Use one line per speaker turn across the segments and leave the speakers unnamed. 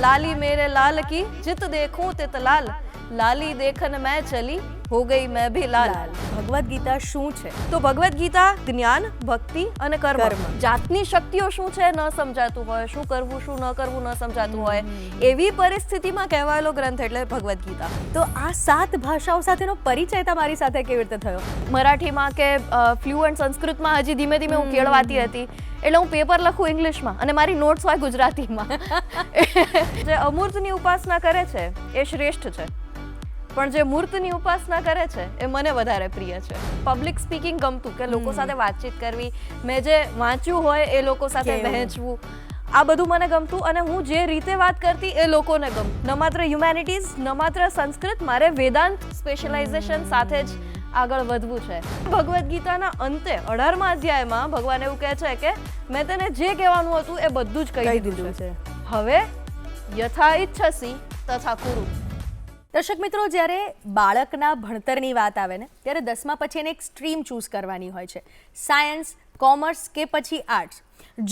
लाली मेरे लाल की जित देखूं तित लाल, लाली देखन मैं चली हो गई मैं भी लाल.
ભગવદ્ ગીતા શું છે?
તો ભગવદ્ ગીતા જ્ઞાન, ભક્તિ અને કર્મ, જાતની શક્તિઓ શું છે ન સમજાતું હોય, શું કરવું શું ન કરવું ન સમજાતું હોય, એવી પરિસ્થિતિમાં કહેવાયેલો ગ્રંથ એટલે ભગવદ્ ગીતા.
તો આ 7 ભાષાઓ સાથેનો પરિચય તમારી સાથે કેવી રીતે થયો?
મરાઠીમાં કે ફ્લુઅન્ટ સંસ્કૃતમાં હજી ધીમે ધીમે હું કેળવાતી હતી, એટલે હું પેપર લખું ઇંગ્લિશમાં અને મારી નોટ્સ હોય ગુજરાતીમાં. જે અમૂર્તની ઉપાસના કરે છે એ શ્રેષ્ઠ છે, પણ જે મૂર્તની ઉપાસના કરે છે એ મને વધારે પ્રિય છે. પબ્લિક સ્પીકિંગ ગમતું, કે લોકો સાથે વાતચીત કરવી, મેં જે વાંચ્યું હોય એ લોકો સાથે વહેંચવું, આ બધું મને ગમતું. અને હું જે રીતે વાત કરતી એ લોકોને ગમતું. ન માત્ર હ્યુમેનિટીઝ, ન માત્ર સંસ્કૃત, મારે વેદાંત સ્પેશિયલાઇઝેશન સાથે જ આગળ વધવું છે. ભગવદ્ ગીતાના અંતે 18મા અધ્યાયમાં ભગવાન એવું કહે છે કે મેં તને જે કહેવાનું હતું એ બધું જ કહી દીધું છે, હવે યથા ઈચ્છસી તથા કુરુ.
દર્શક મિત્રો, જ્યારે બાળકના ભણતરની વાત આવે ને ત્યારે 10મા પછી એને એક સ્ટ્રીમ ચૂઝ કરવાની હોય છે, સાયન્સ, કોમર્સ કે પછી આર્ટ્સ.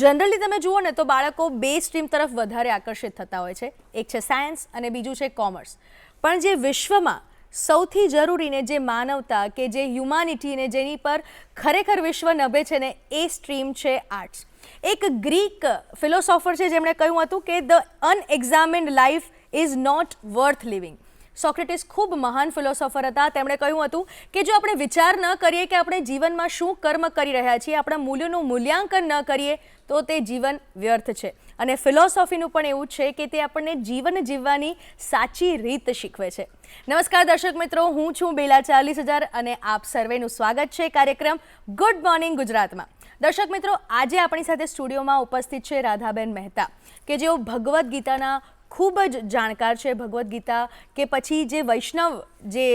જનરલી તમે જુઓ ને તો બાળકો 2 સ્ટ્રીમ તરફ વધારે આકર્ષિત થતા હોય છે, એક છે સાયન્સ અને બીજું છે કોમર્સ. પણ જે વિશ્વમાં સૌથી જરૂરી ને જે માનવતા કે જે હ્યુમાનિટી ને જેની પર ખરેખર વિશ્વ નભે છે ને એ સ્ટ્રીમ છે આર્ટ્સ. એક ગ્રીક ફિલોસોફર છે જેમણે કહ્યું હતું કે the unexamined life is not worth living. Socrates ખૂબ મહાન ફિલોસોફર હતા. તેમણે કહ્યું હતું કે જો આપણે વિચાર ન કરીએ કે આપણે જીવનમાં શું કર્મ કરી રહ્યા છીએ, આપણા મૂલ્યોનું મૂલ્યાંકન ન કરીએ તો તે જીવન વ્યર્થ છે. અને ફિલોસોફીનું પણ એવું છે કે તે આપણને જીવન જીવવાની સાચી રીત શીખવે છે. નમસ્કાર દર્શક મિત્રો, હું છું બેલા 40,000 અને આપ સર્વેનું સ્વાગત છે કાર્યક્રમ ગુડ મોર્નિંગ ગુજરાતમાં. દર્શક મિત્રો, આજે આપણી સાથે સ્ટુડિયોમાં ઉપસ્થિત છે રાધાબેન મહેતા, કે જેઓ ભગવદ્ ગીતાના ખૂબ જ જાણકાર છે. ભગવદ્ ગીતા કે પછી જે વૈષ્ણવ, જે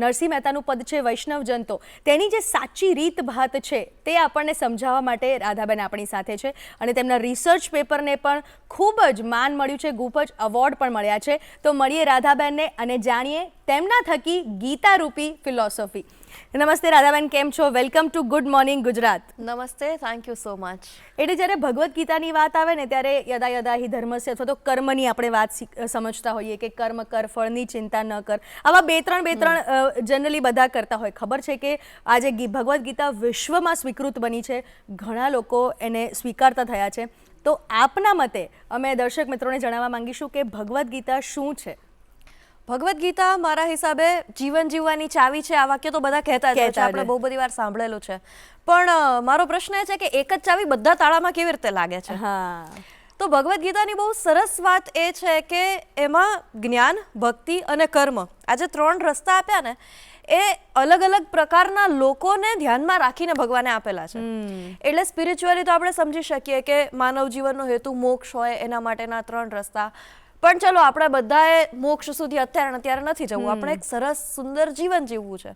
નરસિંહ મહેતાનું પદ છે વૈષ્ણવજન, તો તેની જે સાચી રીત ભાત છે તે આપણને સમજાવવા માટે રાધાબેન આપણી સાથે છે. અને તેમના રિસર્ચ પેપરને પણ ખૂબ જ માન મળ્યું છે, ખૂબ જ એવોર્ડ પણ મળ્યા છે. તો મળીએ રાધાબેનને અને જાણીએ તેમના થકી ગીતા રૂપી ફિલોસોફી. નમસ્તે રાધાબેન, કેમ છો? Welcome to good morning Gujarat.
નમસ્તે, થેન્ક યુ સો મચ.
એટલે જ્યારે ભગવદ્ ગીતાની વાત આવે ને ત્યારે યદા યદા હિ ધર્મસ્ય અથવા તો કર્મની આપણે વાત સમજતા હોઈએ કે કર્મ કર, ફળની ચિંતા ન કર. આવા બે ત્રણ જનરલી બધા કરતા હોય. ખબર છે કે આજે ભગવદ્ ગીતા વિશ્વમાં સ્વીકૃત બની છે, ઘણા લોકો એને સ્વીકારતા થયા છે. તો આપના મતે અમે દર્શક મિત્રોને જણાવવા માંગીશું કે ભગવદ્ ગીતા શું છે?
ભગવદ્ ગીતા મારા હિસાબે જીવન જીવવાની ચાવી છે. આ વાક્ય તો બધા કહેતા જ છે, આપણે બહુ બધી વાર સાંભળેલું છે. પણ મારો પ્રશ્ન એ છે કે એક જ ચાવી બધા તાળામાં કેવી રીતે લાગે છે? તો ભગવદ્ ગીતાની બહુ સરસ વાત એ છે કે એમાં જ્ઞાન, ભક્તિ અને કર્મ, આ જે 3 રસ્તા આપ્યા ને એ અલગ અલગ પ્રકારના લોકોને ધ્યાનમાં રાખીને ભગવાને આપેલા છે. એટલે સ્પિરિચ્યુઅલી તો આપણે સમજી શકીએ કે માનવ જીવનનો હેતુ મોક્ષ હોય, એના માટેના 3 રસ્તા. પણ ચલો, આપણે બધાએ મોક્ષ સુધી અત્યારે નથી જવું, આપણે એક સરસ સુંદર જીવન જીવવું છે.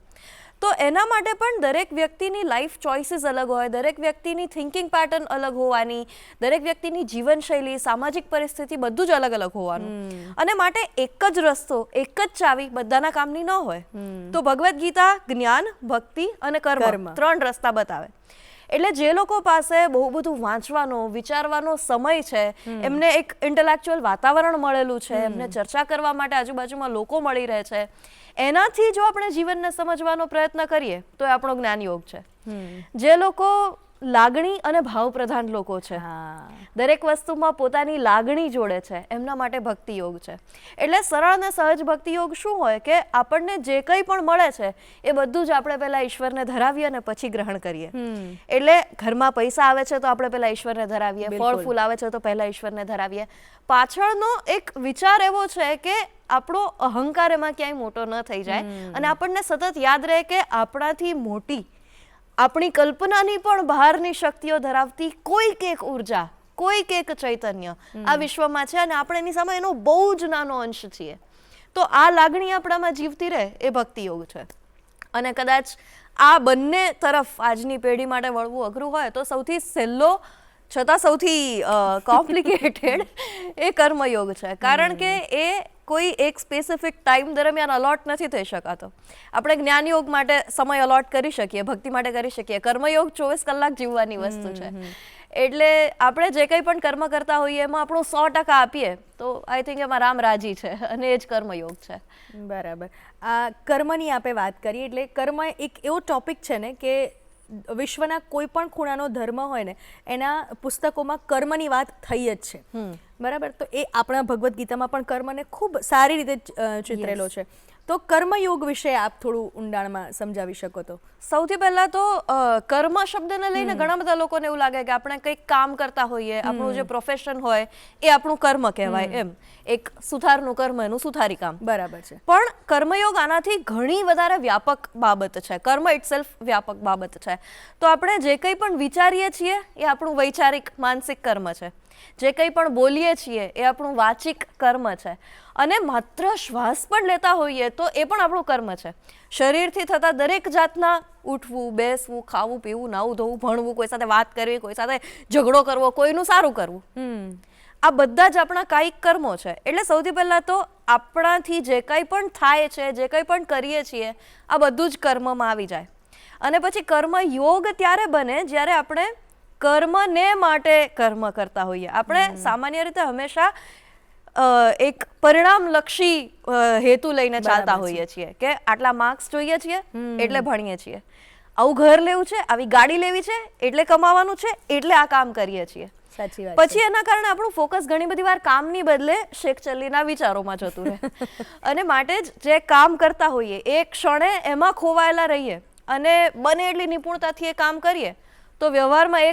તો એના માટે પણ દરેક વ્યક્તિની લાઈફ ચોઇસીસ અલગ હોય, દરેક વ્યક્તિની થિંકિંગ પેટર્ન અલગ હોવાની, દરેક વ્યક્તિની જીવનશૈલી, સામાજિક પરિસ્થિતિ બધું જ અલગ અલગ હોવાનું. અને માટે એક જ રસ્તો, એક જ ચાવી બધાના કામની ન હોય. તો ભગવદ્ ગીતા જ્ઞાન, ભક્તિ અને કર્મ 3 રસ્તા બતાવે. એટલે જે લોકો પાસે બહુ બધું વાંચવાનો, વિચારવાનો સમય છે, એમને એક ઇન્ટેલેક્ચ્યુઅલ વાતાવરણ મળેલું છે, એમને ચર્ચા કરવા માટે આજુબાજુમાં લોકો મળી રહે છે, એનાથી જો આપણે જીવનને સમજવાનો પ્રયત્ન કરીએ તો એ આપણો જ્ઞાન યોગ છે. જે લોકો લાગણી અને ભાવ પ્રધાન લોકો છે, દરેક વસ્તુમાં પોતાની લાગણી જોડે છે, એમના માટે ભક્તિ યોગ છે. એટલે સરળ અને સહજ ભક્તિ યોગ શું હોય કે આપણને જે કંઈ પણ મળે છે એ બધું જ આપણે પહેલા ઈશ્વરને ધરાવીએ અને પછી ગ્રહણ કરીએ. એટલે ઘરમાં પૈસા આવે છે તો આપણે પહેલા ઈશ્વરને ધરાવીએ, ફળ ફૂલ આવે છે તો પહેલા ઈશ્વરને ધરાવીએ. પાછળનો એક વિચાર એવો છે કે આપણો અહંકાર એમાં ક્યાંય મોટો ન થઈ જાય અને આપણને સતત યાદ રહે કે આપણાથી મોટી, આપણી કલ્પનાની પણ બહારની શક્તિઓ ધરાવતી કોઈક એક ઉર્જા, કોઈક એક ચૈતન્ય આ વિશ્વમાં છે અને આપણે એની સામે એનો બહુ જ નાનો અંશ છીએ. તો આ લાગણી આપણામાં જીવતી રહે એ ભક્તિ યોગ છે. અને કદાચ આ બંને તરફ આજની પેઢી માટે વળવું અઘરું હોય તો સૌથી સહેલો છતાં સૌથી કોમ્પ્લિકેટેડ એ કર્મયોગ છે. કારણ કે એ કોઈ એક સ્પેસિફિક ટાઈમ દરમિયાન અલોટ નથી થઈ શકાતો. આપણે જ્ઞાનયોગ માટે સમય અલોટ કરી શકીએ, ભક્તિ માટે કરી શકીએ, કર્મયોગ 24 કલાક જીવવાની વસ્તુ છે. એટલે આપણે જે કંઈ પણ કર્મ કરતા હોઈએ એમાં આપણું 100% આપીએ તો આઈ થિંક એમાં રામ રાજી છે અને એ જ કર્મયોગ છે.
બરાબર. આ કર્મની આપણે વાત કરી એટલે કર્મ એક એવો ટોપિક છે ને કે વિશ્વના કોઈ પણ ખૂણાનો ધર્મ હોય ને એના પુસ્તકોમાં કર્મની વાત થઈ જ છે. બરાબર. તો એ આપણા ભગવદ્ ગીતામાં પણ કર્મને ખૂબ સારી રીતે ચિતરેલો છે. તો કર્મયોગ વિશે આપ થોડું ઊંડાણમાં સમજાવી શકો તો?
સૌથી પહેલા તો કર્મ શબ્દને લઈને ઘણા બધા લોકોને એવું લાગે કે આપણે કંઈક કામ કરતા હોઈએ, આપણું જે પ્રોફેશન હોય એ આપણું કર્મ કહેવાય. એમ એક સુથારનું કર્મ એનું સુથારી કામ.
બરાબર છે.
પણ કર્મયોગ આનાથી ઘણી વધારે વ્યાપક બાબત છે. કર્મ ઇટસેલ્ફ વ્યાપક બાબત છે. તો આપણે જે કંઈ પણ વિચારીએ છીએ એ આપણું વૈચારિક માનસિક કર્મ છે. જે કંઈ પણ બોલીએ છીએ એ આપણું વાચિક કર્મ છે. અને માત્ર શ્વાસ પણ લેતા હોઈએ તો એ પણ આપણું કર્મ છે. શરીરથી થતા દરેક જાતના ઉઠવું, બેસવું, ખાવું, પીવું, નાવું ધોવું, ભણવું, કોઈ સાથે વાત કરવી, કોઈ સાથે ઝઘડો કરવો, કોઈનું સારું કરવું, આ બધા જ આપણા કાયિક કર્મો છે. એટલે સૌથી પહેલાં તો આપણાથી જે કંઈ પણ થાય છે, જે કંઈ પણ કરીએ છીએ, આ બધું જ કર્મમાં આવી જાય. અને પછી કર્મયોગ ત્યારે બને જ્યારે આપણે કર્મને માટે કર્મ કરતા હોઈએ. આપણે સામાન્ય રીતે હંમેશા એક પરિણામલક્ષી હેતુ લઈને ચાલતા હોઈએ છીએ કે આટલા માર્ક્સ જોઈએ છીએ એટલે ભણીએ છીએ, આવું ઘર લેવું છે, આવી ગાડી લેવી છે એટલે કમાવાનું છે, એટલે આ કામ કરીએ છીએ.
સાચી વાત.
પછી એના કારણે આપણું ફોકસ ઘણી બધી વાર કામની બદલે શેખ ચલ્લીના વિચારોમાં જતું રહે. અને માટે જ જે કામ કરતા હોઈએ એ ક્ષણે એમાં ખોવાયેલા રહીએ અને બને એટલી નિપુણતાથી એ કામ કરીએ તો વ્યવહારમાં એ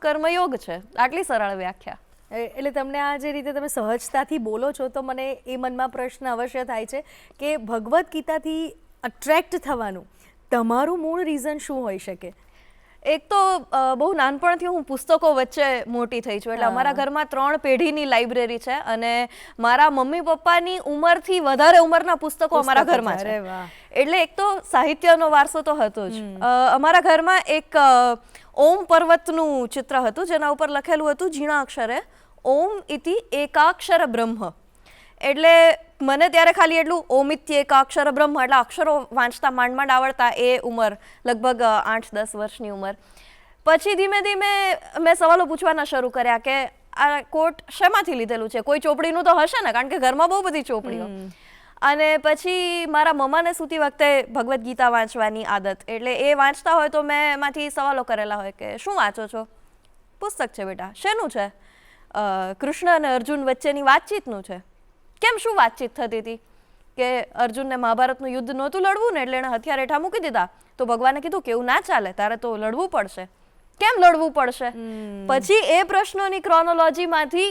કર્મયોગ છે. આટલી સરળ વ્યાખ્યા.
એટલે તમને આ જે રીતે તમે સહજતાથી બોલો છો તો મને એ મનમાં પ્રશ્ન અવશ્ય થાય છે કે ભગવદ્ ગીતાથી અટ્રેક્ટ થવાનું તમારું મૂળ રીઝન શું હોઈ શકે?
એક તો બહુ નાનપણથી હું પુસ્તકો વચ્ચે મોટી થઈ છું. એટલે અમારા ઘરમાં 3 પેઢીની લાઇબ્રેરી છે અને મારા મમ્મી પપ્પાની ઉંમરથી વધારે ઉંમરના પુસ્તકો અમારા ઘરમાં છે. એટલે એક તો સાહિત્યનો વારસો તો હતો જ. અમારા ઘરમાં એક ઓમ પર્વતનું ચિત્ર હતું જેના ઉપર લખેલું હતું ઝીણા અક્ષરે ઓમ ઇતિ એકાક્ષર બ્રહ્મ. એટલે મને ત્યારે ખાલી એટલું ઓમિત્ય એકાક્ષર બ્રહ્મ એટલે અક્ષરો વાંચતા માંડ આવડતા, એ ઉંમર લગભગ 8-10 વર્ષની ઉંમર. પછી ધીમે ધીમે મેં સવાલો પૂછવાના શરૂ કર્યા કે આ કોટ શેમાંથી લીધેલું છે, કોઈ ચોપડીનું તો હશે ને, કારણ કે ઘરમાં બહુ બધી ચોપડીઓ. અને પછી મારા મમ્માને સૂતી વખતે ભગવદ્ ગીતા વાંચવાની આદત. એટલે એ વાંચતા હોય તો મેં એમાંથી સવાલો કરેલા હોય કે શું વાંચો છો? પુસ્તક છે બેટા. શેનું છે? કૃષ્ણ અને અર્જુન વચ્ચેની વાતચીતનું છે. કેમ, શું વાતચીત થતી હતી? કે અર્જુનને મહાભારતનું યુદ્ધ નહોતું લડવું ને એટલે એણે હથિયાર હેઠા મૂકી દીધા, તો ભગવાને કીધું કે એવું ના ચાલે, તારે તો લડવું પડશે. કેમ લડવું પડશે? પછી એ પ્રશ્નોની ક્રોનોલોજીમાંથી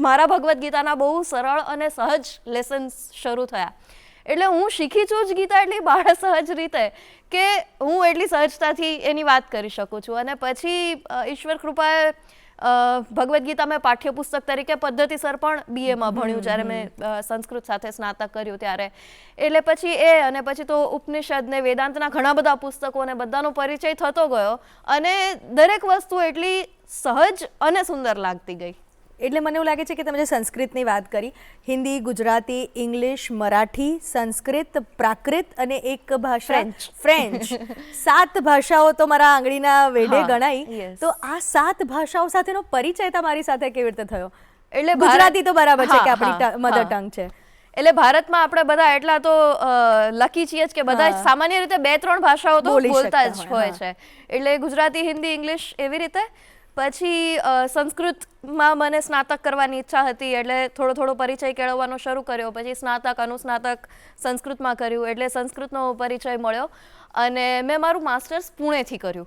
મારા ભગવદ્ ગીતાના બહુ સરળ અને સહજ લેસન્સ શરૂ થયા. એટલે હું શીખી છું જ ગીતા એટલી બાળ સહજ રીતે કે હું એટલી સહજતાથી એની વાત કરી શકું છું. અને પછી ઈશ્વર કૃપાએ ભગવદ્ ગીતા મેં પાઠ્યપુસ્તક તરીકે પદ્ધતિસર પણ BA-માં ભણ્યું જ્યારે મેં સંસ્કૃત સાથે સ્નાતક કર્યું ત્યારે. એટલે પછી અને પછી તો ઉપનિષદ ને વેદાંતના ઘણા બધા પુસ્તકો ને બધાનો પરિચય થતો ગયો અને દરેક વસ્તુ એટલી સહજ અને સુંદર લાગતી ગઈ.
એટલે મને એવું લાગે છે કે તમે જે સંસ્કૃતની વાત કરી, હિન્દી, ગુજરાતી, ઇંગ્લિશ, મરાઠી, સંસ્કૃત, પ્રાકૃત અને એક ભાષા ફ્રેન્ચ 7 ભાષાઓ તો મારા આંગળીના વેઢે ગણાઈ. તો આ 7 ભાષાઓ સાથેનો પરિચય તમારી સાથે કેવી રીતે થયો? એટલે ગુજરાતી તો બરાબર છે કે આપણી મધર ટંગ છે.
એટલે ભારતમાં આપણે બધા એટલા તો લકી છીએ જ કે બધા સામાન્ય રીતે 2-3 ભાષાઓ તો બોલતા જ હોય છે. એટલે ગુજરાતી, હિન્દી, ઇંગ્લિશ એવી રીતે. પછી સંસ્કૃતમાં મને સ્નાતક કરવાની ઈચ્છા હતી એટલે થોડો પરિચય કેળવવાનો શરૂ કર્યો. પછી સ્નાતક, અનુસ્નાતક સંસ્કૃતમાં કર્યું એટલે સંસ્કૃતનો પરિચય મળ્યો. અને મેં મારું માસ્ટર્સ પુણેથી કર્યું.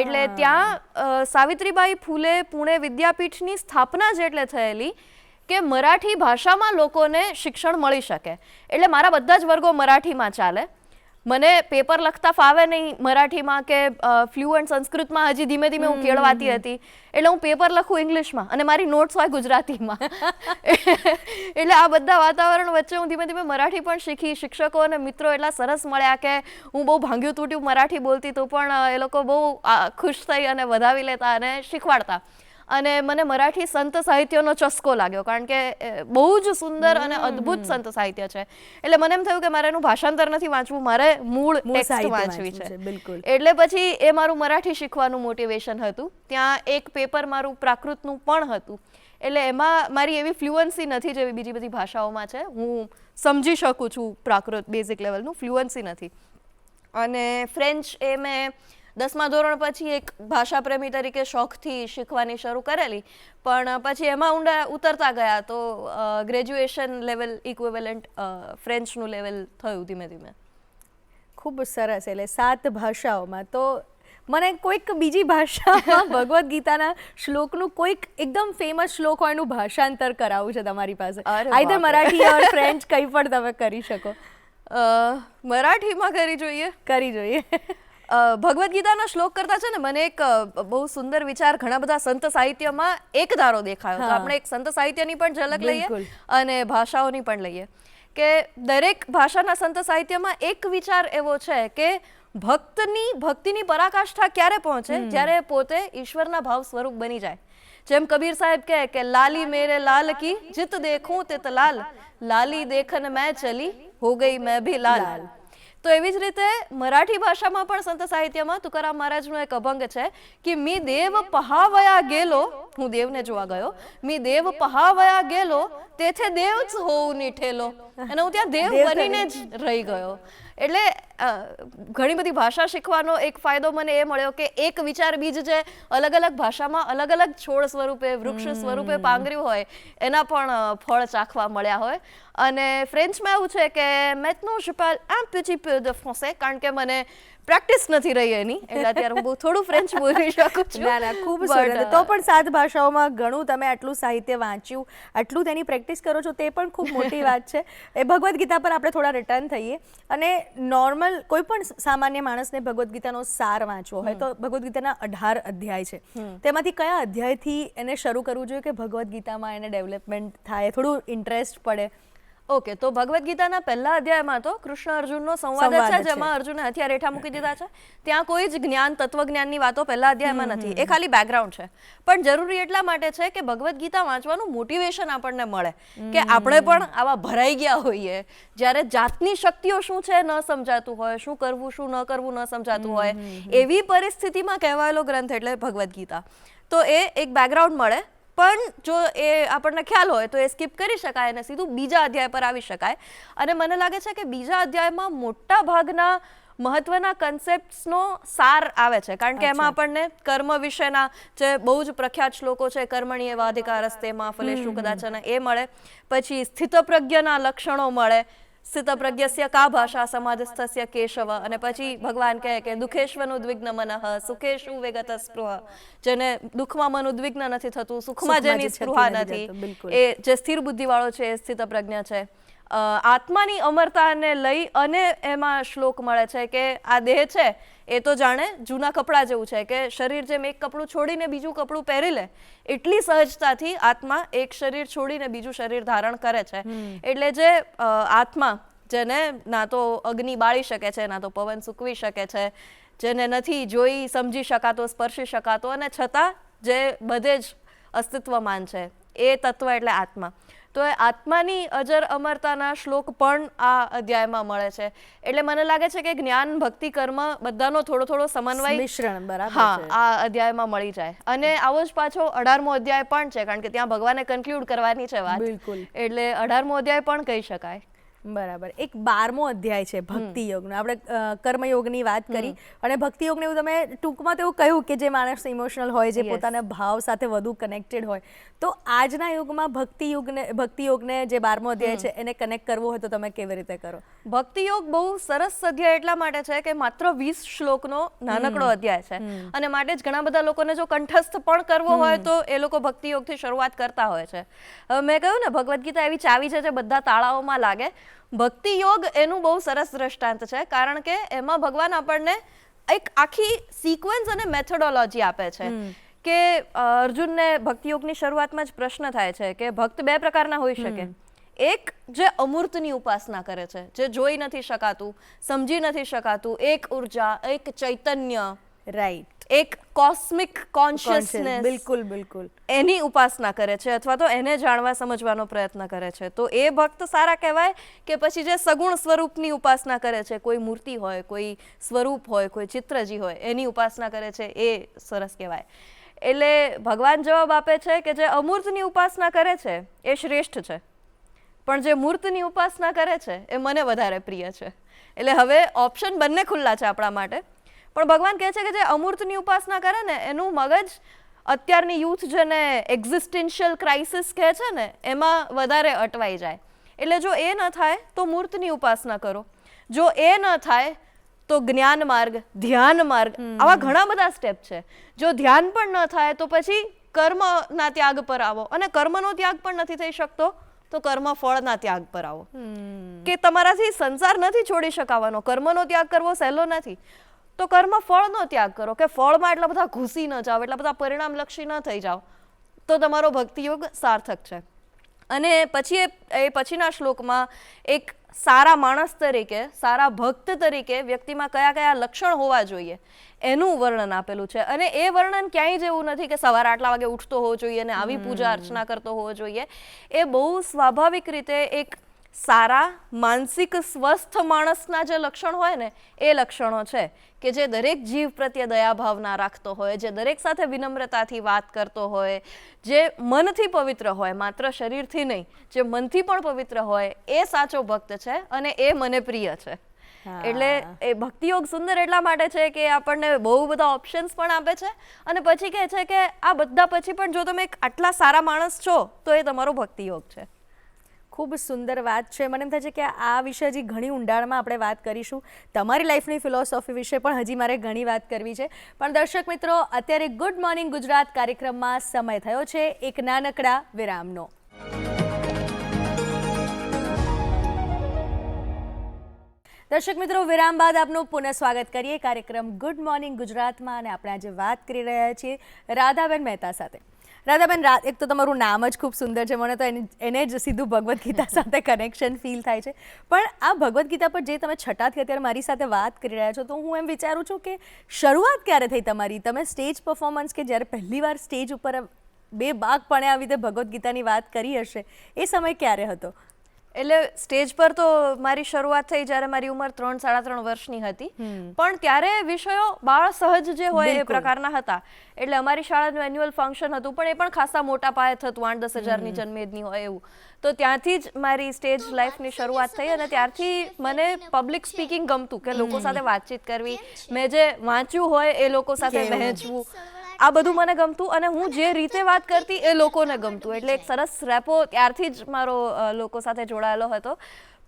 એટલે ત્યાં સાવિત્રીબાઈ ફૂલે પુણે વિદ્યાપીઠની સ્થાપના જ એટલે થયેલી કે મરાઠી ભાષામાં લોકોને શિક્ષણ મળી શકે. એટલે મારા બધા જ વર્ગો મરાઠીમાં ચાલે. મને પેપર લખતા ફાવે નહીં મરાઠીમાં કે ફ્લુઅન્ટ સંસ્કૃતમાં હજી ધીમે ધીમે હું કેળવાતી હતી. એટલે હું પેપર લખું ઇંગ્લિશમાં અને મારી નોટ્સ હોય ગુજરાતીમાં. એટલે આ બધા વાતાવરણ વચ્ચે હું ધીમે ધીમે મરાઠી પણ શીખી. શિક્ષકો અને મિત્રો એટલા સરસ મળ્યા કે હું બહુ ભાંગ્યું તૂટ્યું મરાઠી બોલતી તો પણ એ લોકો બહુ ખુશ થઈ અને વધાવી લેતા અને શીખવાડતા. અને મને મરાઠી સંત સાહિત્યનો ચસ્કો લાગ્યો, કારણ કે બહુ જ સુંદર અને અદ્ભુત સંત સાહિત્ય છે. એટલે મને એમ થયું કે મારે એનું ભાષાંતર નથી વાંચવું, મારે મૂળ ટેક્સ્ટ વાંચવી છે. એટલે પછી એ મારું મરાઠી શીખવાનું મોટિવેશન હતું. ત્યાં એક પેપર મારું પ્રાકૃતનું પણ હતું. એટલે એમાં મારી એવી ફ્લુઅન્સી નથી જેવી બીજી બધી ભાષાઓમાં છે. હું સમજી શકું છું પ્રાકૃત બેઝિક લેવલનું, ફ્લુઅન્સી નથી. અને ફ્રેન્ચ એ મેં 10મા ધોરણ પછી એક ભાષા પ્રેમી તરીકે શોખથી શીખવાની શરૂ કરેલી, પણ પછી એમાં ઊંડા ઉતરતા ગયા તો ગ્રેજ્યુએશન લેવલ ઇક્વિવેલન્ટ ફ્રેન્ચનું લેવલ થયું ધીમે ધીમે.
ખૂબ સરસ. એટલે 7 ભાષાઓમાં તો મને કોઈક બીજી ભાષામાં ભગવદ્ ગીતાના શ્લોકનું કોઈક એકદમ ફેમસ શ્લોક હોય એનું ભાષાંતર કરાવવું છે તમારી પાસે. આઈધર મરાઠી ઓર ફ્રેન્ચ, કંઈ પણ તમે કરી શકો.
મરાઠીમાં કરી જોઈએ. ભગવદ્ ગીતાના શ્લોક કરતા છે ને મને એક બહુ સુંદર વિચાર ઘણા બધા સંત સાહિત્યમાં એક ધારો દેખાયો. તો આપણે એક સંત સાહિત્યની પણ ઝલક લઈએ અને ભાષાઓની પણ લઈએ કે દરેક ભાષાના સંત સાહિત્યમાં એક વિચાર એવો છે કે ભક્તિની પરાકાષ્ઠા ક્યારે પહોંચે? જ્યારે પોતે ઈશ્વરના ભાવ સ્વરૂપ બની જાય. જેમ કબીર સાહેબ કહે કે લાલી મેરે લાલ કી જીત દેખું તિત લાલ, લાલી દેખન મેં ચલી હો ગઈ મેં ભી લાલ. તો એવી જ રીતે મરાઠી ભાષામાં પણ સંત સાહિત્યમાં તુકારામ મહારાજનો એક અભંગ છે કે મી દેવ પહાવયા ગેલો, હું દેવને જોવા ગયો, મી દેવ પહાવયા ગેલો તેથે દેવ જ હોઉં નીઠેલો, અને હું ત્યાં દેવ બનીને જ રહી ગયો. એટલે ઘણી બધી ભાષા શીખવાનો એક ફાયદો મને એ મળ્યો કે એક વિચાર બીજ જે અલગ અલગ ભાષામાં અલગ અલગ છોડ સ્વરૂપે, વૃક્ષ સ્વરૂપે પાંગર્યું હોય એના પણ ફળ ચાખવા મળ્યા હોય. અને ફ્રેન્ચમાં એવું છે કે મેતનો શિપાલ un petit peu de français, કારણ કે મને પ્રેક્ટિસ નથી રહી એની, એટલે અત્યારે હું બહુ થોડું ફ્રેન્ચ બોલી શકું છું.
ના, ખૂબ સરસ. તો પણ 7 ભાષાઓમાં ઘણું તમે આટલું સાહિત્ય વાંચ્યું, આટલું તેની પ્રેક્ટિસ કરો છો, તે પણ ખૂબ મોટી વાત છે. એ ભગવદ્ ગીતા પર આપણે થોડા રિટર્ન થઈએ. અને નોર્મલ કોઈ પણ સામાન્ય માણસને ભગવદ્ ગીતાનો સાર વાંચવો હોય તો ભગવદ્ ગીતાના 18 અધ્યાય છે. તેમાંથી કયા અધ્યાયથી એને શરૂ કરવું જોઈએ કે ભગવદ્ ગીતામાં એને ડેવલપમેન્ટ થાય, થોડું ઇન્ટરેસ્ટ પડે?
ઓકે, તો ભગવદ્ ગીતાના પહેલા અધ્યાયમાં તો કૃષ્ણ અર્જુનનો સંવાદ છે, જેમાં અર્જુને હથિયાર હેઠા મૂકી દીધા છે. ત્યાં કોઈ જ જ્ઞાન, તત્વજ્ઞાનની વાતો પહેલા અધ્યાયમાં નથી. એ ખાલી બેકગ્રાઉન્ડ છે. પણ જરૂરી એટલા માટે છે કે ભગવદ્ ગીતા વાંચવાનું મોટિવેશન આપણને મળે, કે આપણે પણ આવા ભરાઈ ગયા હોઈએ, જ્યારે જાતની શક્તિઓ શું છે ન સમજાતું હોય, શું કરવું શું ન કરવું ન સમજાતું હોય, એવી પરિસ્થિતિમાં કહેવાયેલો ગ્રંથ એટલે ભગવદ્ ગીતા. તો એ એક બેકગ્રાઉન્ડ મળે. પણ જો એ આપણને ખ્યાલ હોય તો એ સ્કીપ કરી શકાય અને સીધું બીજા અધ્યાય પર આવી શકાય. અને મને લાગે છે કે બીજા અધ્યાયમાં મોટા ભાગના મહત્વના કન્સેપ્ટ્સનો સાર આવે છે, કારણ કે એમાં આપણને કર્મ વિશેના જે બહુ જ પ્રખ્યાત શ્લોકો છે, કર્મણ્યે વાધિકારસ્તે મા ફલેષુ કદાચન, એ મળે. પછી સ્થિતપ્રજ્ઞના લક્ષણો મળે, સ્થિતપ્રજ્ઞસ્ય કા ભાષા સમાધિસ્થસ્ય કેશવ. અને પછી ભગવાન કહે કે દુઃખેશ્વન ઉદ્વિગ્ન મનઃ સુખેશુ વિગત સ્પૃહ, જેને દુઃખમાં મન ઉદ્વિગ્ન નથી થતું, સુખમાં જેની સ્પૃહા નથી, એ જે સ્થિર બુદ્ધિવાળો છે એ સ્થિતપ્રજ્ઞ છે. આત્માની અમરતાને લઈ અને એમાં શ્લોક મળે છે કે આ દેહ છે એ તો જાણે જૂના કપડાં જેવું છે, કે શરીર જેમ એક કપડું છોડીને બીજું કપડું પહેરી લે એટલી સહજતાથી આત્મા એક શરીર છોડીને બીજું શરીર ધારણ કરે છે. એટલે જે આત્મા જેને ના તો અગ્નિ બાળી શકે છે, ના તો પવન સૂકવી શકે છે, જેને નથી જોઈ સમજી શકાતો, સ્પર્શી શકાતો, અને છતાં જે બધે જ અસ્તિત્વમાન છે, એ તત્વ એટલે આત્મા. તો એ આત્માની અજર અમરતાના શ્લોક પણ આ અધ્યાયમાં મળે છે. એટલે મને લાગે છે કે જ્ઞાન, ભક્તિ, કર્મ બધાનો થોડો થોડો સમન્વય,
મિશ્રણ, બરાબર,
હા, આ અધ્યાયમાં મળી જાય. અને આવો જ પાછો 18મો અધ્યાય પણ છે, કારણ કે ત્યાં ભગવાને કન્ક્લુડ કરવાની છે વાત, એટલે 18મો અધ્યાય પણ કહી શકાય.
બરાબર. એક 12મો અધ્યાય છે ભક્તિ યોગનો. આપણે કર્મયોગની વાત કરી અને ભક્તિ યોગને એવું તમે ટૂંકમાં તો એવું કહ્યું કે જે માણસ ઇમોશનલ હોય, જે પોતાના ભાવ સાથે વધુ કનેક્ટેડ હોય, તો આજના યુગમાં ભક્તિ યોગને જે 12મો અધ્યાય છે એને કનેક્ટ કરવો હોય તો તમે કેવી રીતે કરો?
ભક્તિ યોગ બહુ સરસ અધ્યાય એટલા માટે છે કે માત્ર 20 શ્લોકનો નાનકડો અધ્યાય છે, અને માટે જ ઘણા બધા લોકોને જો કંઠસ્થ પણ કરવો હોય તો એ લોકો ભક્તિ યોગથી શરૂઆત કરતા હોય છે. મેં કહ્યું ને, ભગવદ્ ગીતા એવી ચાવી છે જે બધા તાળાઓમાં લાગે. ભક્તિ યોગ એનું બહુ સરસ દ્રષ્ટાંત છે, કારણ કે એમાં ભગવાન આપણને એક આખી સિક્વન્સ અને મેથોડોલોજી આપે છે. કે અર્જુનને ભક્તિ યોગની શરૂઆતમાં જ પ્રશ્ન થાય છે કે ભક્ત 2 પ્રકારના હોઈ શકે. એક જે અમૂર્તની ઉપાસના કરે છે, જે જોઈ નથી શકાતું, સમજી નથી શકાતું, એક ઉર્જા, એક ચૈતન્ય,
રાઈટ,
એક કોસ્મિક કોન્શિયસનેસ,
બિલકુલ
એની ઉપાસના કરે છે અથવા તો એને જાણવા સમજવાનો પ્રયત્ન કરે છે. તો એ ભક્ત સારા કહેવાય કે પછી જે સગુણ સ્વરૂપની ઉપાસના કરે છે, કોઈ મૂર્તિ હોય, કોઈ સ્વરૂપ હોય, કોઈ ચિત્રજી હોય, એની ઉપાસના કરે છે, એ સરસ કહેવાય. એટલે ભગવાન જવાબ આપે છે કે જે અમૂર્તની ઉપાસના કરે છે એ શ્રેષ્ઠ છે, પણ જે મૂર્તની ઉપાસના કરે છે એ મને વધારે પ્રિય છે. એટલે હવે ઓપ્શન બંને ખુલ્લા છે આપણા માટે, પણ ભગવાન કહે છે કે જે અમૂર્તની ઉપાસના કરે ને એનું મગજ અત્યારની યુથ જેને એક્ઝિસ્ટેન્શિયલ ક્રાઇસિસ કહે છે ને એમાં વધારે અટવાઈ જાય. એટલે જો એ ન થાય તો મૂર્તની ઉપાસના કરો, જો એ ન થાય તો જ્ઞાન માર્ગ, ધ્યાન માર્ગ, આવા ઘણા બધા સ્ટેપ છે. જો ધ્યાન પણ ન થાય તો પછી કર્મના ત્યાગ પર આવો, અને કર્મનો ત્યાગ પણ નથી થઈ શકતો તો કર્મ ફળના ત્યાગ પર આવો. કે તમારાથી સંસાર નથી છોડી શકાવાનો, કર્મનો ત્યાગ કરવો સહેલો નથી, તો કર્મ ફળનો ત્યાગ કરો, કે ફળમાં એટલા બધા ઘૂસી ન જાઓ, એટલા બધા પરિણામલક્ષી ન થઈ જાઓ, તો તમારો ભક્તિયોગ સાર્થક છે. અને પછી એ પછીના શ્લોકમાં એક સારા માણસ તરીકે, સારા ભક્ત તરીકે વ્યક્તિમાં કયા કયા લક્ષણ હોવા જોઈએ એનું વર્ણન આપેલું છે. અને એ વર્ણન ક્યાંય જેવું નથી કે સવારે આટલા વાગે ઉઠતો હોવો જોઈએ અને આવી પૂજા અર્ચના કરતો હોવો જોઈએ. એ બહુ સ્વાભાવિક રીતે એક સારા માનસિક સ્વસ્થ માણસના જે લક્ષણ હોય ને એ લક્ષણો છે, કે જે દરેક જીવ પ્રત્યે દયા ભાવના રાખતો હોય, જે દરેક સાથે વિનમ્રતાથી વાત કરતો હોય, જે મનથી પવિત્ર હોય, માત્ર શરીરથી નહીં, જે મનથી પણ પવિત્ર હોય, એ સાચો ભક્ત છે અને એ મને પ્રિય છે. એટલે એ ભક્તિયોગ સુંદર એટલા માટે છે કે આપણને બહુ બધા ઓપ્શન્સ પણ આપે છે, અને પછી કહે છે કે આ બધા પછી પણ જો તમે આટલા સારા માણસ છો તો એ તમારો ભક્તિયોગ છે.
ખૂબ સુંદર વાત છે. મને એમ થાય છે કે આ વિશે હજી ઘણી ઊંડાણમાં આપણે વાત કરીશું. તમારી લાઈફની ફિલોસોફી વિશે પણ હજી મારે ઘણી વાત કરવી છે. પણ દર્શક મિત્રો, અત્યારે ગુડ મોર્નિંગ ગુજરાત કાર્યક્રમમાં સમય થયો છે એક નાનકડા વિરામનો. દર્શક મિત્રો, વિરામ બાદ આપનું પુનઃ સ્વાગત કરીએ કાર્યક્રમ ગુડ મોર્નિંગ ગુજરાતમાં. અને આપણે આજે વાત કરી રહ્યા છીએ રાધાબેન મહેતા સાથે. રાધાબેન, એક તો તમારું નામ જ ખૂબ સુંદર છે, મને તો એને જ સીધું ભગવદ્ ગીતા સાથે કનેક્શન ફીલ થાય છે. પણ આ ભગવદ્ ગીતા પર જે તમે છઠ્ઠાથી અત્યારે મારી સાથે વાત કરી રહ્યા છો, તો હું એમ વિચારું છું કે શરૂઆત ક્યારે થઈ તમારી? તમે સ્ટેજ પરફોર્મન્સ, કે જ્યારે પહેલીવાર સ્ટેજ ઉપર બે બાકપણે આવી રીતે ભગવદ્ ગીતાની વાત કરી હશે, એ સમય ક્યારે હતો?
એટલે સ્ટેજ પર તો મારી શરૂઆત થઈ જ્યારે મારી ઉંમર 3-3.5 વર્ષની હતી, પણ ત્યારે વિષયો બાળ સહજ જે હોય એ પ્રકારના હતા. એટલે અમારી શાળાનું એન્યુઅલ ફંક્શન હતું, પણ એ પણ ખાસા મોટા પાયે થતું, 8-10 હજારની જનમેદની હોય એવું. તો ત્યાંથી જ મારી સ્ટેજ લાઈફની શરૂઆત થઈ, અને ત્યારથી મને પબ્લિક સ્પીકિંગ ગમતું, કે લોકો સાથે વાતચીત કરવી, મેં જે વાંચ્યું હોય એ લોકો સાથે વહેંચવું, આ બધું મને ગમતું, અને હું જે રીતે વાત કરતી એ લોકોને ગમતું. એટલે એક સરસ રેપો ત્યારથી જ મારો લોકો સાથે જોડાયેલો હતો.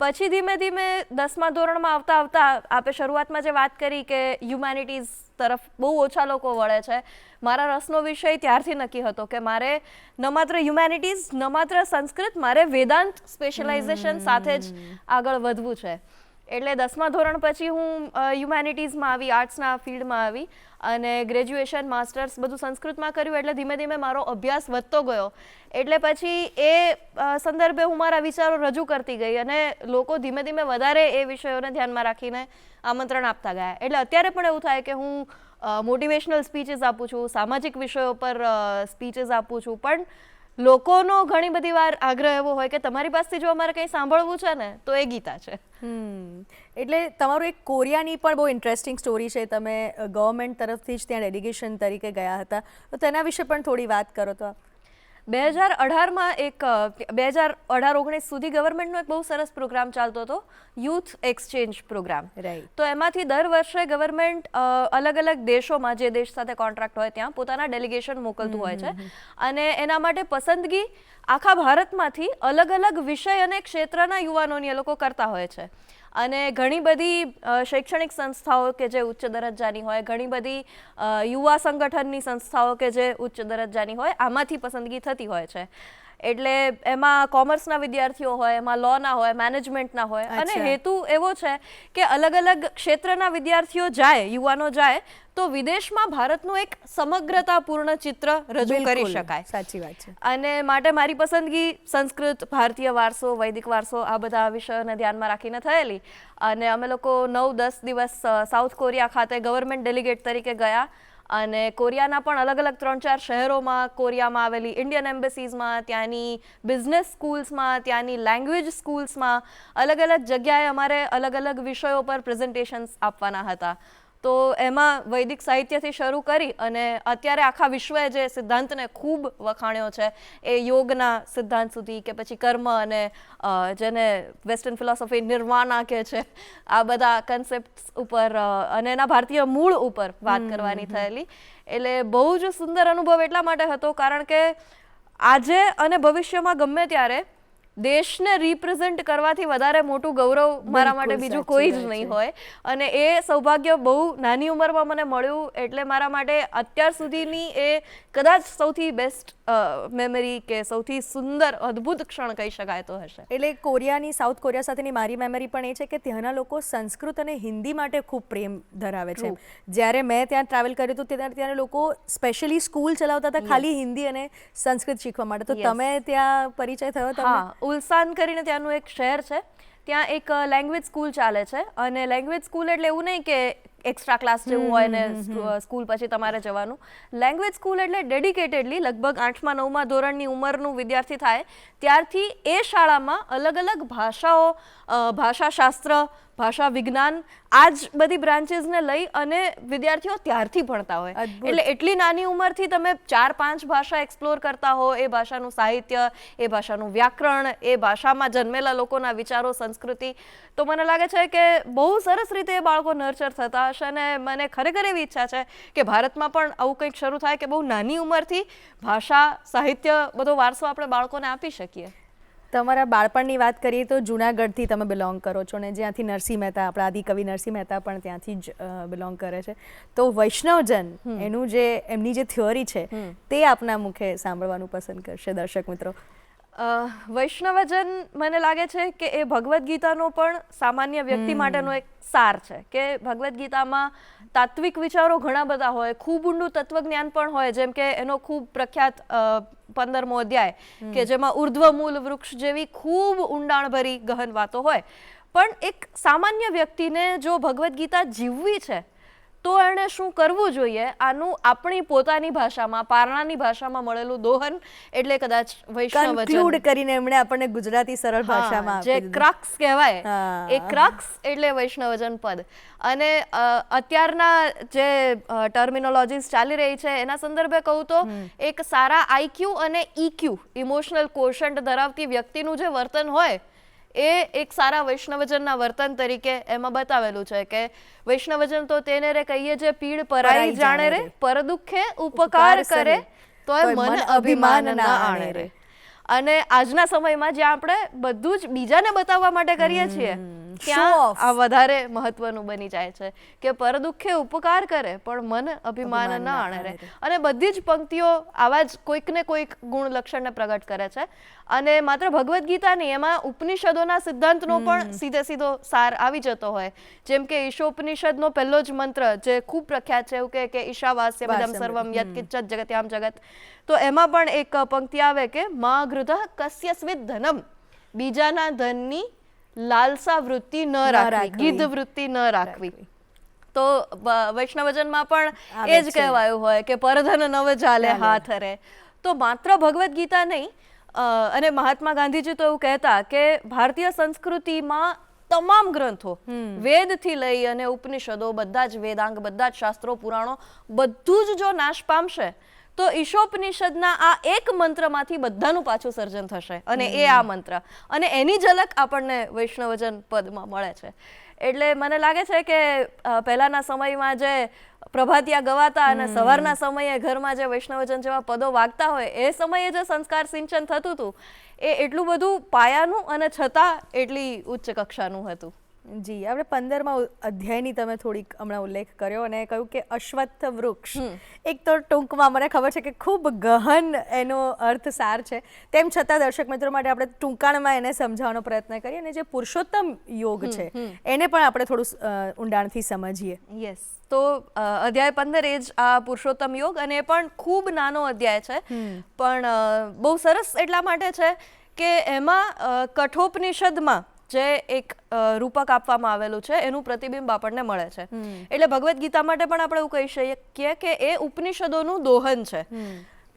પછી ધીમે ધીમે 10મા ધોરણમાં આવતા આવતા આપણે શરૂઆતમાં જે વાત કરી કે હ્યુમેનિટીઝ તરફ બહુ ઓછા લોકો વળે છે, મારા રસનો વિષય ત્યારથી નક્કી હતો કે મારે ન માત્ર હ્યુમેનિટીઝ, ન માત્ર સંસ્કૃત, મારે વેદાંત સ્પેશિયલાઇઝેશન સાથે જ આગળ વધવું છે. એટલે 10મા ધોરણ પછી હું હ્યુમેનિટીઝમાં આવી, આર્ટ્સના ફિલ્ડમાં આવી, અને ગ્રેજ્યુએશન, માસ્ટર્સ બધું સંસ્કૃતમાં કર્યું. એટલે ધીમે ધીમે મારો અભ્યાસ વધતો ગયો. એટલે પછી એ સંદર્ભે હું મારા વિચારો રજૂ કરતી ગઈ, અને લોકો ધીમે ધીમે વધારે એ વિષયોને ધ્યાનમાં રાખીને આમંત્રણ આપતા ગયા. એટલે અત્યારે પણ એવું થાય કે હું મોટિવેશનલ સ્પીચીસ આપું છું, સામાજિક વિષયો પર સ્પીચીસ આપું છું, પણ લોકોનો ઘણી બધી વાર આગ્રહ એવો હોય કે તમારી પાસેથી જો અમારે કંઈ સાંભળવું છે ને તો એ ગીતા છે.
એટલે તમારું એક કોરિયાની પણ બહુ ઇન્ટરેસ્ટિંગ સ્ટોરી છે. તમે ગવર્મેન્ટ તરફથી જ ત્યાં ડેલિગેશન તરીકે ગયા હતા, તો તેના વિશે પણ થોડી વાત કરો તો.
2018માં 2018-19 સુધી ગવર્મેન્ટનો એક બહુ સરસ પ્રોગ્રામ ચાલતો હતો, યુથ એક્સચેન્જ પ્રોગ્રામ. તો એમાંથી દર વર્ષે ગવર્મેન્ટ અલગ અલગ દેશોમાં, જે દેશ સાથે કોન્ટ્રાક્ટ હોય ત્યાં પોતાના ડેલિગેશન મોકલતું હોય છે, અને એના માટે પસંદગી આખા ભારતમાંથી અલગ અલગ વિષય અને ક્ષેત્રના યુવાનોની એ લોકો કરતા હોય છે. અને ઘણી બધી શૈક્ષણિક સંસ્થાઓ કે જે ઉચ્ચ દરજ્જાની હોય, ઘણી બધી યુવા સંગઠનની સંસ્થાઓ કે જે ઉચ્ચ દરજ્જાની હોય, આમાંથી પસંદગી થતી હોય છે. એટલે એમાં કોમર્સના વિદ્યાર્થીઓ હોય, એમાં લોના હોય, મેનેજમેન્ટના હોય, અને હેતુ એવો છે કે અલગ અલગ ક્ષેત્રના વિદ્યાર્થીઓ જાય, યુવાનો જાય તો વિદેશમાં ભારતનું એક સમગ્રતાપૂર્ણ ચિત્ર રજૂ કરી શકાય.
સાચી વાત છે.
અને માટે મારી પસંદગી સંસ્કૃત, ભારતીય વારસો, વૈદિક વારસો આ બધા વિષયોને ધ્યાનમાં રાખીને થયેલી. અને અમે લોકો 9-10 દિવસ સાઉથ કોરિયા ખાતે ગવર્મેન્ટ ડેલિગેટ તરીકે ગયા અને કોરિયાના પણ અલગ અલગ 3-4 શહેરોમાં, કોરિયામાં આવેલી ઇન્ડિયન એમ્બેસીઝમાં, ત્યાંની બિઝનેસ સ્કૂલ્સમાં, ત્યાંની લેંગ્વેજ સ્કૂલ્સમાં, અલગ અલગ જગ્યાએ અમારે અલગ અલગ વિષયો પર પ્રેઝન્ટેશન્સ આપવાના હતા. તો એમાં વૈદિક સાહિત્યથી શરૂ કરી અને અત્યારે આખા વિશ્વએ જે સિદ્ધાંતને ખૂબ વખાણ્યો છે એ યોગના સિદ્ધાંત સુધી કે પછી કર્મ અને જેને વેસ્ટર્ન ફિલોસોફી નિર્વાણા કહે છે, આ બધા કન્સેપ્ટ્સ ઉપર અને એના ભારતીય મૂળ ઉપર વાત કરવાની થયેલી. એટલે બહુ જ સુંદર અનુભવ એટલા માટે હતો કારણ કે આજે અને ભવિષ્યમાં ગમે ત્યારે દેશને રિપ્રેઝેન્ટ કરવાથી વધારે મોટું ગૌરવ મારા માટે બીજું કોઈ જ નહીં હોય. અને એ સૌભાગ્ય બહુ નાની ઉંમરમાં મને મળ્યું એટલે મારા માટે અત્યાર સુધીની એ કદાચ સૌથી બેસ્ટ મેમરી કે સૌથી સુંદર અદ્ભુત ક્ષણ કહી શકાય તો હશે.
એટલે કોરિયાની, સાઉથ કોરિયા સાથેની મારી મેમરી પણ એ છે કે ત્યાંના લોકો સંસ્કૃત અને હિન્દી માટે ખૂબ પ્રેમ ધરાવે છે. જ્યારે મેં ત્યાં ટ્રાવેલ કર્યું હતું ત્યારે ત્યાંના લોકો સ્પેશિયલી સ્કૂલ ચલાવતા હતા ખાલી હિન્દી અને સંસ્કૃત શીખવા માટે. તો તમે ત્યાં પરિચય થયો તમને?
ઉલસાન કરીને ત્યાંનું એક શહેર છે, ત્યાં એક લેંગ્વેજ સ્કૂલ ચાલે છે. અને લેંગ્વેજ સ્કૂલ એટલે એવું નહીં કે એક્સ્ટ્રા ક્લાસ જેવું હોય ને સ્કૂલ પછી તમારે જવાનું. લેંગ્વેજ સ્કૂલ એટલે ડેડિકેટેડલી લગભગ 8મા 9મા ધોરણની ઉંમરનું વિદ્યાર્થી થાય ત્યારથી એ શાળામાં અલગ અલગ ભાષાઓ, ભાષાશાસ્ત્ર, ભાષા વિજ્ઞાન, આ જ બધી બ્રાન્ચીસને લઈ અને વિદ્યાર્થીઓ ત્યારથી ભણતા હોય. એટલે એટલી નાની ઉંમરથી તમે 4-5 ભાષા એક્સપ્લોર કરતા હો, એ ભાષાનું સાહિત્ય, એ ભાષાનું વ્યાકરણ, એ ભાષામાં જન્મેલા લોકોના વિચારો, સંસ્કૃતિ. તો મને લાગે છે કે બહુ સરસ રીતે એ બાળકો નર્ચર થતા હશે. અને મને ખરેખર એવી ઈચ્છા છે કે ભારતમાં પણ આવું કંઈક શરૂ થાય કે બહુ નાની ઉંમરથી ભાષા, સાહિત્ય, બધો વારસો આપણે બાળકોને આપી શકીએ.
તમારા બાળપણની વાત કરીએ તો જૂનાગઢથી તમે બિલોંગ કરો છો ને જ્યાંથી નરસિંહ મહેતા, આપણા આદિકવિ નરસિંહ મહેતા પણ ત્યાંથી જ બિલોંગ કરે છે. તો વૈષ્ણવજન એમની જે થિયોરી છે તે આપના મુખે સાંભળવાનું પસંદ કરશે દર્શક મિત્રો.
વૈષ્ણવજન મને લાગે છે કે એ ભગવદ્ ગીતાનો પણ સામાન્ય વ્યક્તિ માટેનો એક સાર છે કે ભગવદ્ ગીતામાં તાત્વિક વિચારો ઘણા બધા હોય, ખૂબ ઊંડું તત્વજ્ઞાન પણ હોય. જેમ કે એનો ખૂબ પ્રખ્યાત 15મો અધ્યાય કે જેમાં ઉર્ધ્વમૂલ વૃક્ષ જેવી ખૂબ ઊંડાણભરી ગહન વાતો હોય. પણ એક સામાન્ય વ્યક્તિને જો ભગવદ્ ગીતા જીવવી છે તો એણે શું કરવું જોઈએ, આનું આપણી પોતાની ભાષામાં, પારણાની ભાષામાં મળેલું દોહન એટલે કદાચ વૈષ્ણવજન.
કન્ક્લુડ કરીને એમણે આપણને ગુજરાતી સરળ ભાષામાં
જે ક્રક્સ કહેવાય, એ ક્રક્સ એટલે વૈષ્ણવજન પદ. અને અત્યારના જે ટર્મિનોલોજીસ ચાલી રહી છે એના સંદર્ભે કહું તો એક સારા આઈક્યુ અને ઈક્યુ, ઇમોશનલ કોશન્ટ ધરાવતી વ્યક્તિનું જે વર્તન હોય એ એક સારા વૈષ્ણવજનના વર્તન તરીકે એમાં બતાવેલું છે કે વૈષ્ણવજન તો તેને રે કહીએ જે પીડ પરાઈ જાણે રે, પર દુઃખે ઉપકાર કરે તોય મન અભિમાન ના આણે રે. અને આજના સમયમાં જ્યાં આપણે બધું જ બીજાને બતાવવા માટે કરીએ છીએ ત્યાં આ વધારે મહત્વનું બની જાય છે કે પર દુઃખે ઉપકાર કરે પણ મન અભિમાન ના આણે રે. અને બધી જ પંક્તિઓ આવા જ કોઈક ને કોઈક ગુણ લક્ષણને પ્રગટ કરે છે. અને માત્ર ભગવદ્ ગીતા નહીં, એમાં ઉપનિષદોના સિદ્ધાંતનો પણ સીધે સીધો સાર આવી જતો હોય. જેમ કે ઈશોપનિષદનો પહેલો જ મંત્ર જે ખૂબ પ્રખ્યાત છે, એવું કે ઈશાવાસ્ય બદમ સર્વમ યત્ કિંચિત જગત્યામ જગત. તો એમાં પણ એક પંક્તિ આવે કે મા ગૃધઃ કસ્યસ્વિદ ધનમ, બીજાના ધનની લાલસા વૃત્તિ ન રાખવી, ગીધ વૃત્તિ ન રાખવી. તો વૈષ્ણવજનમાં પણ એ જ કહેવાયું હોય કે પરધન નવ ચાલે હાથ રે. તો માત્ર ભગવદ્ ગીતા નહીં, અને મહાત્મા ગાંધીજી તો એવું કહેતા કે ભારતીય સંસ્કૃતિમાં તમામ ગ્રંથો, વેદથી લઈ અને ઉપનિષદો, બધા જ વેદાંગ, બધા જ શાસ્ત્રો, પુરાણો, બધું જ જો નાશ પામશે તો ઈશોપનિષદના આ એક મંત્રમાંથી બધાનું પાછું સર્જન થશે. અને એ આ મંત્ર, અને એની ઝલક આપણને વૈષ્ણવજન પદમાં મળે છે. એટલે મને લાગે છે કે પહેલાના સમયમાં જે પ્રભાતિયા ગવાતા અને સવારના સમયે ઘરમાં જે વૈષ્ણવજન જેવા પદો વાગતા હોય એ સમયે જે સંસ્કાર સિંચન થતું હતું એ એટલું બધું પાયાનું અને છતાં એટલી ઉચ્ચ કક્ષાનું હતું.
જી આપણે 15મા અધ્યાયની તમે થોડીક હમણાં ઉલ્લેખ કર્યો અને કહ્યું કે અશ્વત્થ વૃક્ષ એક તો ટૂંકમાં મને ખબર છે કે ખૂબ ગહન એનો અર્થ સાર છે, તેમ છતાં દર્શક મિત્રો માટે આપણે ટૂંકાણમાં એને સમજાવવાનો પ્રયત્ન કરીએ અને જે પુરુષોત્તમ યોગ છે એને પણ આપણે થોડું ઊંડાણથી સમજીએ.
યસ, તો અધ્યાય 15 એ જ આ પુરુષોત્તમ યોગ, અને એ પણ ખૂબ નાનો અધ્યાય છે, પણ બહુ સરસ એટલા માટે છે કે એમાં કઠોપનિષદમાં જે એક રૂપક આપવામાં આવેલું છે એનું પ્રતિબિંબ આપણને મળે છે. એટલે ભગવદ્ ગીતા માટે પણ આપણે એવું કહી શકીએ કે એ ઉપનિષદોનું દોહન છે.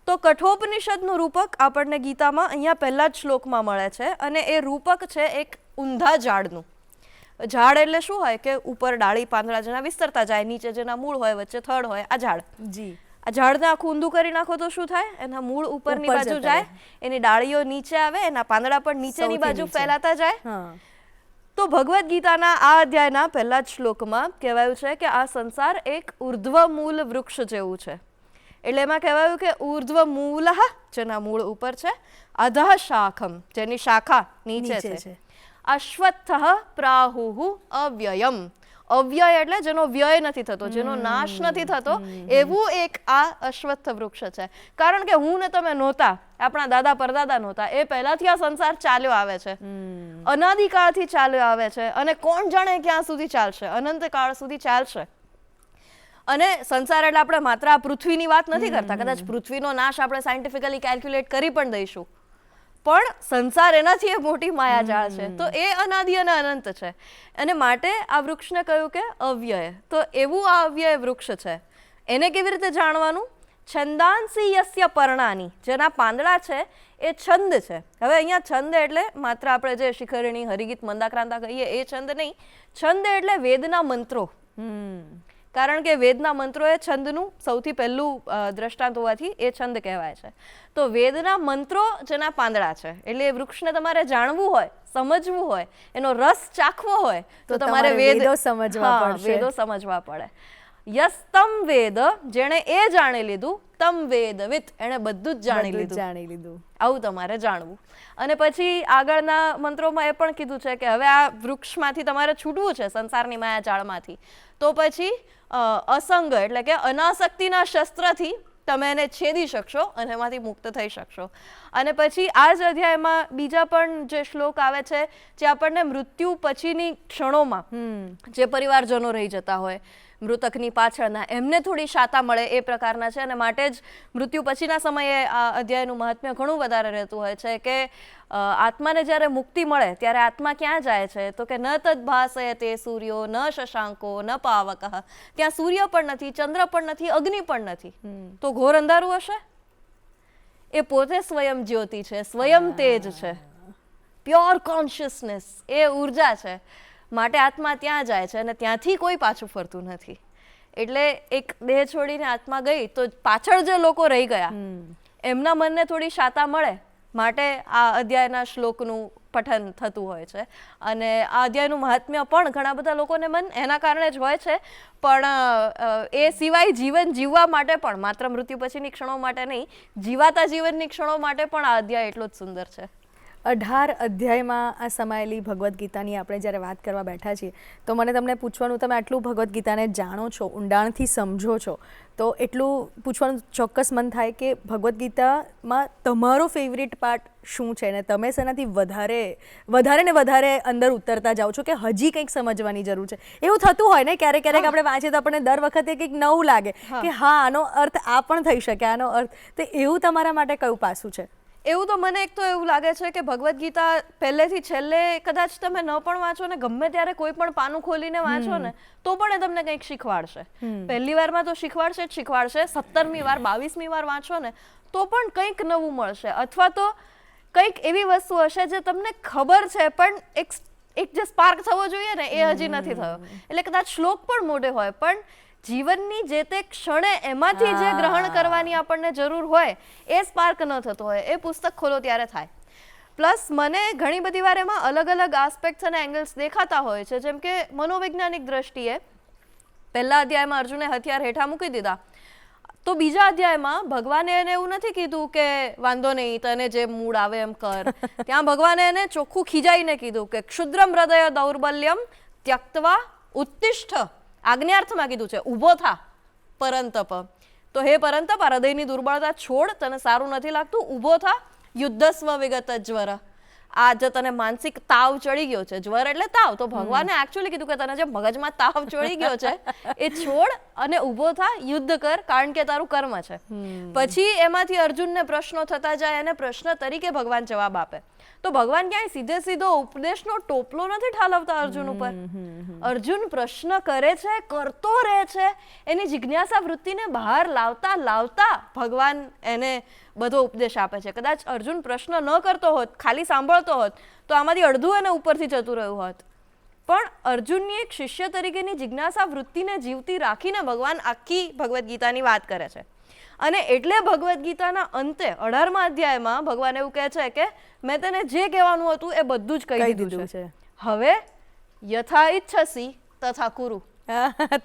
તો કઠોપનિષદનું રૂપક આપણને ગીતામાં અહીંયા પહેલા જ શ્લોકમાં મળે છે, અને એ રૂપક છે એક ઊંધા ઝાડનું. ઝાડ એટલે શું હોય કે ઉપર ડાળી પાંદડા જેના વિસ્તરતા જાય, નીચે જેના મૂળ હોય, વચ્ચે થડ હોય, આ ઝાડ. જી, આ ઝાડને આખું ઊંધું કરી નાખો તો શું થાય? એના મૂળ ઉપરની બાજુ જાય, એની ડાળીઓ નીચે આવે, એના પાંદડા પણ નીચેની બાજુ ફેલાતા જાય. તો ભગવદ્ ગીતાના આ અધ્યાયના પહેલા જ શ્લોકમાં કહેવાયું છે કે આ સંસાર એક ઉર્ધ્વમૂલ વૃક્ષ જેવું છે. એટલે એમાં કહેવાયું કે ઉર્ધ્વમૂલઃ જેના મૂળ ઉપર છે, અધઃ શાખમ જેની શાખા નીચે છે, અશ્વત્થઃ પ્રાહુઃ અવ્યયમ. અવ્યય એટલે જેનો વ્યય નથી થતો, જેનો નાશ નથી થતો, એવું એક આ અશ્વત્થ વૃક્ષ છે. કારણ કે હું ને તમે નહોતા, આપણા દાદા પરદાદા નહોતા, એ પહેલાથી આ સંસાર ચાલ્યો આવે છે, અનાદિકાળથી ચાલ્યો આવે છે, અને કોણ જાણે ક્યાં સુધી ચાલશે, અનંત કાળ સુધી ચાલશે. અને સંસાર એટલે આપણે માત્ર આ પૃથ્વીની વાત નથી કરતા, કદાચ પૃથ્વીનો નાશ આપણે સાયન્ટિફિકલી કેલ્ક્યુલેટ કરી પણ દઈશું, પણ સંસાર એનાથી એ મોટી માયાજાળ છે. તો એ અનાદિ અને અનંત છે, અને માટે આ વૃક્ષને કહ્યું કે અવ્યય. તો એવું આ અવ્યય વૃક્ષ છે. એને કેવી રીતે જાણવાનું? છંદાંસી યસ્ય પર્ણાની, જેના પાંદડા છે એ છંદ છે. હવે અહીંયા છંદ એટલે માત્ર આપણે જે શિખરણી, હરિગીત, મંદાક્રાંતા કહીએ એ છંદ નહીં. છંદ એટલે વેદના મંત્રો. કારણ કે વેદના મંત્રો એ છંદનું સૌથી પહેલું દ્રષ્ટાંત હોવાથી એ છંદ કહેવાય છે. તો વેદના મંત્રો જેના પાંદડા છે, એટલે એ વૃક્ષને તમારે જાણવું હોય, સમજવું હોય, એનો રસ ચાખવો હોય તો તમારે વેદો સમજવા પડે. યસ્તમ વેદ, જેણે એ જાણી લીધું, તમ વેદવિત, એણે બધું જ જાણી લીધું. આવું તમારે જાણવું. અને પછી આગળના મંત્રોમાં એ પણ કીધું છે કે હવે આ વૃક્ષમાંથી તમારે છૂટવું છે, સંસારની માયાજાળમાંથી, તો પછી અસંગ એટલે કે અનાસક્તિના શસ્ત્રથી તમે એને છેદી શકશો અને એમાંથી મુક્ત થઈ શકશો. અને પછી આ જ અધ્યાયમાં બીજા પણ જે શ્લોક આવે છે જે આપણને મૃત્યુ પછીની ક્ષણોમાં જે પરિવારજનો રહી જતા હોય, મૃતકની પાછળના, એમને થોડી શાતા મળે એ પ્રકારના છે. અને માટે જ મૃત્યુ પછીના સમયે આ અધ્યાયનું મહાત્મ્ય ઘણું વધારે રહેતું હોય છે કે આત્માને જ્યારે મુક્તિ મળે ત્યારે આત્મા ક્યાં જાય છે? તો કે ન તદ્ભાસય તે સૂર્યો ન શશાંકો ન પાવક. ત્યાં સૂર્ય પણ નથી, ચંદ્ર પણ નથી, અગ્નિ પણ નથી, તો ઘોર અંધારું હશે. એ પોતે સ્વયં જ્યોતિ છે, સ્વયં તેજ છે, પ્યોર કોન્શિયસનેસ, એ ઉર્જા છે. માટે આત્મા ત્યાં જાય છે અને ત્યાંથી કોઈ પાછું ફરતું નથી. એટલે એક દેહ છોડીને આત્મા ગઈ તો પાછળ જે લોકો રહી ગયા એમના મનને થોડી શાતા મળે, માટે આ અધ્યાયના શ્લોકનું પઠન થતું હોય છે. અને આ અધ્યાયનું મહાત્મ્ય પણ ઘણા બધા લોકોને એના કારણે જ હોય છે, પણ એ સિવાય જીવન જીવવા માટે પણ, માત્ર મૃત્યુ પછીની ક્ષણો માટે નહીં, જીવાતા જીવનની ક્ષણો માટે પણ આ અધ્યાય એટલો જ સુંદર છે.
18 અધ્યાયમાં આ સમાયેલી ભગવદ્ ગીતાની આપણે જ્યારે વાત કરવા બેઠા છીએ તો મને તમને પૂછવાનું, તમે આટલું ભગવદ્ ગીતાને જાણો છો, ઊંડાણથી સમજો છો, તો એટલું પૂછવાનું ચોક્કસ મન થાય કે ભગવદ્ ગીતામાં તમારો ફેવરિટ પાર્ટ શું છે, ને તમે શેનાથી વધારે ને વધારે અંદર ઉતરતા જાઓ છો કે હજી કંઈક સમજવાની જરૂર છે? એવું થતું હોય ને ક્યારેક આપણે વાંચીએ તો આપણને દર વખતે કંઈક નવું લાગે કે હા આનો અર્થ આ પણ થઈ શકે, આનો અર્થ. તો એવું તમારા માટે કયું પાસું છે?
એવું તો મને એક તો એવું લાગે છે કે ભગવદ્ ગીતા પહેલેથી છેલ્લે કદાચ તમે ન પણ વાંચો ને, ગમે ત્યારે કોઈ પણ પાનું ખોલીને વાંચો ને તો પણ એ તમને કંઈક શીખવાડશે. પહેલી વારમાં તો શીખવાડશે જ શીખવાડશે, 17મી વાર 22મી વાર વાંચો ને તો પણ કંઈક નવું મળશે, અથવા તો કંઈક એવી વસ્તુ હશે જે તમને ખબર છે પણ એક જે સ્પાર્ક થવો જોઈએ ને એ હજી નથી થયો. એટલે કદાચ શ્લોક પણ મોટે હોય પણ જીવનની જે તે ક્ષણે એમાંથી જે ગ્રહણ કરવાની આપણને જરૂર હોય એ સ્પાર્ક ન થતો હોય, એ પુસ્તક ખોલો ત્યારે થાય. પ્લસ મને ઘણી બધી વાર એમાં અલગ અલગ આસ્પેક્ટ્સ અને એંગલ્સ દેખાતા હોય છે. જેમ કે મનોવૈજ્ઞાનિક દ્રષ્ટિએ પહેલા અધ્યાયમાં અર્જુને હથિયાર હેઠા મૂકી દીધા, તો બીજા અધ્યાયમાં ભગવાને એને એવું નથી કીધું કે વાંધો નહીં તને જે મૂડ આવે એમ કર. ત્યાં ભગવાને એને ચોખ્ખું ખીજાઈને કીધું કે ક્ષુદ્રમ હૃદય દૌર્બલ્યમ ત્યક્તવા ઉત્તિષ્ઠ, આજ્ઞાર્થમાં કીધું છે, ઊભો થા પરંતપ. તો હે પરંતપ, આ હૃદયની દુર્બળતા છોડ, તને સારું નથી લાગતું, ઊભો થા. યુદ્ધસ્વ વિગત જ્વર, આ જે તને માનસિક તાવ ચડી ગયો છે, જ્વર એટલે તાવ, તો ભગવાને એકચ્યુઅલી કીધું કે તને જે મગજમાં તાવ ચડી ગયો છે એ છોડ અને ઊભો થા, યુદ્ધ કર, કારણ કે તારું કર્મ છે. પછી એમાંથી અર્જુનને પ્રશ્નો થતા જાય અને પ્રશ્ન તરીકે ભગવાન જવાબ આપે. તો ભગવાન ક્યાંય સીધે સીધો ઉપદેશનો ટોપલો નથી ઠાલવતા અર્જુન ઉપર. અર્જુન પ્રશ્ન કરે છે, કરતો રહે છે, એની જિજ્ઞાસા વૃત્તિને બહાર લાવતા લાવતા ભગવાન એને બધો ઉપદેશ આપે છે. કદાચ અર્જુન પ્રશ્ન ન કરતો હોત, ખાલી સાંભળતો હોત, તો આમાંથી અડધું એને ઉપરથી જતું રહ્યું હોત. પણ અર્જુનની એક શિષ્ય તરીકેની જિજ્ઞાસા વૃત્તિને જીવતી રાખીને ભગવાન આખી ભગવદ્ ગીતાની વાત કરે છે. અને એટલે ભગવદ્ ગીતાના અંતે 18મા અધ્યાયમાં ભગવાન એવું કહે છે કે મેં તને જે કહેવાનું હતું એ બધું જ કહી દીધું છે. હવે યથા ઈચ્છસી તથા કુરુ,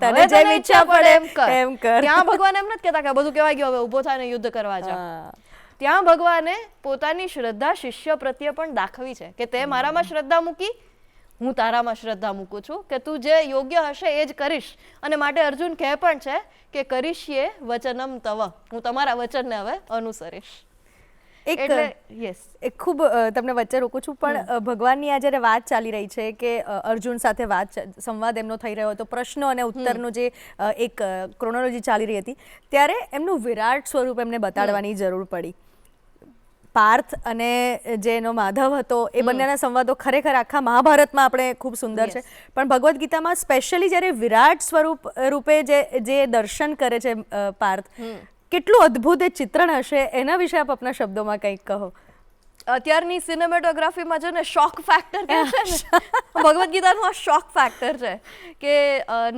તને જેમ ઈચ્છા પડે એમ કર. ત્યાં ભગવાન એમ નથી કહેતા કે બધું કહેવાય ગયું, હવે ઊભો થઈને યુદ્ધ કરવા જા. ત્યાં ભગવાને પોતાની શ્રદ્ધા શિષ્ય પ્રત્યે પણ દાખવી છે કે તે મારામાં શ્રદ્ધા મૂકી, હું તારામાં શ્રદ્ધા મૂકું છું કે તું જે યોગ્ય હશે એ જ કરીશ. અને માટે અર્જુન કહે પણ છે કે કરીશ્યે વચનમ તવ, હું તમારા વચનને હવે અનુસરીશ.
એક ખૂબ તમને વચ્ચે રોકું છું, પણ ભગવાનની આ જ્યારે વાત ચાલી રહી છે કે અર્જુન સાથે સંવાદ એમનો થઈ રહ્યો હતો, પ્રશ્નો અને ઉત્તરનો જે એક ક્રોનોલોજી ચાલી રહી હતી, ત્યારે એમનું વિરાટ સ્વરૂપ એમને બતાડવાની જરૂર પડી. પાર્થ અને જે એનો માધવ હતો એ બંનેના સંવાદો ખરેખર આખા મહાભારતમાં આપણે ખૂબ સુંદર છે, પણ ભગવદ્ ગીતામાં સ્પેશિયલી જ્યારે વિરાટ સ્વરૂપ રૂપે જે દર્શન કરે છે પાર્થ, કેટલું અદ્ભુત એ ચિત્રણ હશે, એના વિશે આપ આપના શબ્દોમાં કંઈક કહો.
અત્યારની સિનેમેટોગ્રાફીમાં છે ને શોક ફેક્ટર કહે છે ને, ભગવદ્ ગીતાનું આ શોક ફેક્ટર છે કે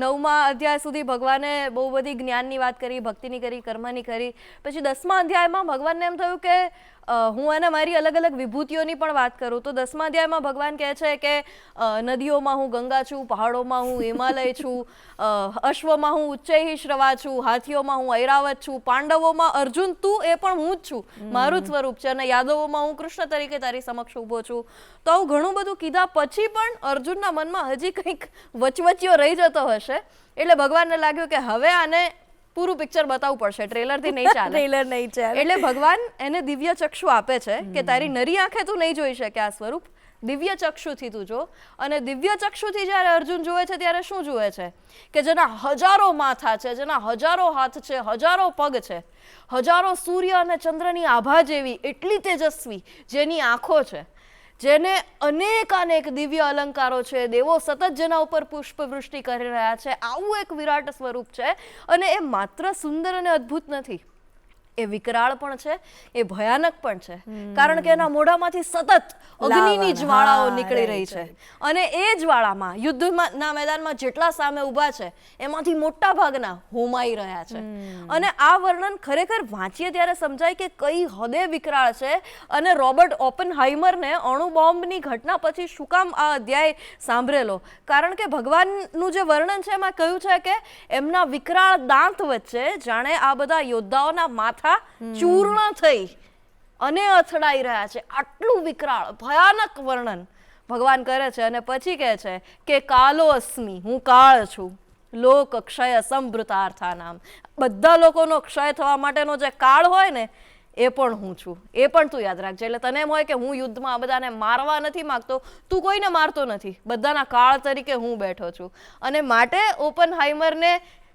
9મા અધ્યાય સુધી ભગવાને બહુ બધી જ્ઞાનની વાત કરી, ભક્તિની કરી, કર્મની કરી. પછી 10મા અધ્યાયમાં ભગવાનને એમ થયું કે હું એને મારી અલગ અલગ વિભૂતિઓની પણ વાત કરું. તો 10મા અધ્યાયમાં ભગવાન કહે છે કે નદીઓમાં હું ગંગા છું, પહાડોમાં હું હિમાલય છું, અશ્વમાં હું ઉચ્ચૈઃ શ્રવા છું, હાથીઓમાં હું ઐરાવત છું, પાંડવોમાં અર્જુન તું એ પણ હું જ છું, મારું જ સ્વરૂપ છે, અને યાદવોમાં હું કૃષ્ણ તરીકે તારી સમક્ષ ઊભો છું. તો આવું ઘણું બધું કીધા પછી પણ અર્જુનના મનમાં હજી કંઈક વચવચિયો રહી જતો હશે. એટલે ભગવાનને લાગ્યું કે હવે આને પૂરું પિક્ચર બતાવવું પડશે, ટ્રેલરથી નહીં ચાલે.
ટ્રેલર નહીં ચાલે.
એટલે ભગવાન એને દિવ્ય ચક્ષુ આપે છે કે તારી નરી આંખે તું નહીં જોઈ શકે આ સ્વરૂપ, દિવ્ય ચક્ષુથી તું જો. અને દિવ્ય ચક્ષુથી જ્યારે અર્જુન જુએ છે ત્યારે શું જુએ છે કે જેના હજારો માથા છે, જેના હજારો હાથ છે, હજારો પગ છે, હજારો સૂર્ય અને ચંદ્રની આભા જેવી એટલી તેજસ્વી જેની આંખો છે, જેને અનેક દિવ્ય અલંકારો છે, દેવો સતત જેના ઉપર પુષ્પવૃષ્ટિ કરી રહ્યા છે, આવું એક વિરાટ સ્વરૂપ છે. અને એ માત્ર સુંદર અને અદ્ભુત નથી, એ વિકરાળ પણ છે, એ ભયાનક પણ છે, કારણ કે એના મોઢામાંથી સતત અગ્નિની જ્વાળાઓ નીકળી રહી છે. અને એ જ્વાળામાં યુદ્ધના મેદાનમાં જેટલા સામે ઊભા છે એમાંથી મોટા ભાગના હોમાઈ રહ્યા છે. અને આ વર્ણન ખરેખર વાંચીએ ત્યારે સમજાય કે કઈ હદે વિકરાળ છે. અને રોબર્ટ ઓપનહાઇમરને અણુ બોમ્બની ઘટના પછી શું કામ આ અધ્યાય સાંભળેલો, કારણ કે ભગવાનનું જે વર્ણન છે એમાં કહ્યું છે કે એમના વિકરાળ દાંત વચ્ચે જાણે આ બધા યોદ્ધાઓના માથા ચૂર્ણ થઈ અને અથડાઈ રહ્યા છે. આટલું વિકરાળ ભયાનક વર્ણન ભગવાન કરે છે. અને પછી કહે છે કે કાલો અસ્મિ, હું કાળ છું, લોક ક્ષય સંભૃતાર્થા નામ, બધા લોકોનો ક્ષય થવા માટેનો જે કાળ હોય ને એ પણ હું છું, એ પણ તું યાદ રાખજે. એટલે તને એમ હોય કે હું યુદ્ધમાં આ બધાને મારવા નથી માંગતો, તું કોઈને મારતો નથી, બધાના કાળ તરીકે હું બેઠો છું. અને માટે ઓપનહાઇમરને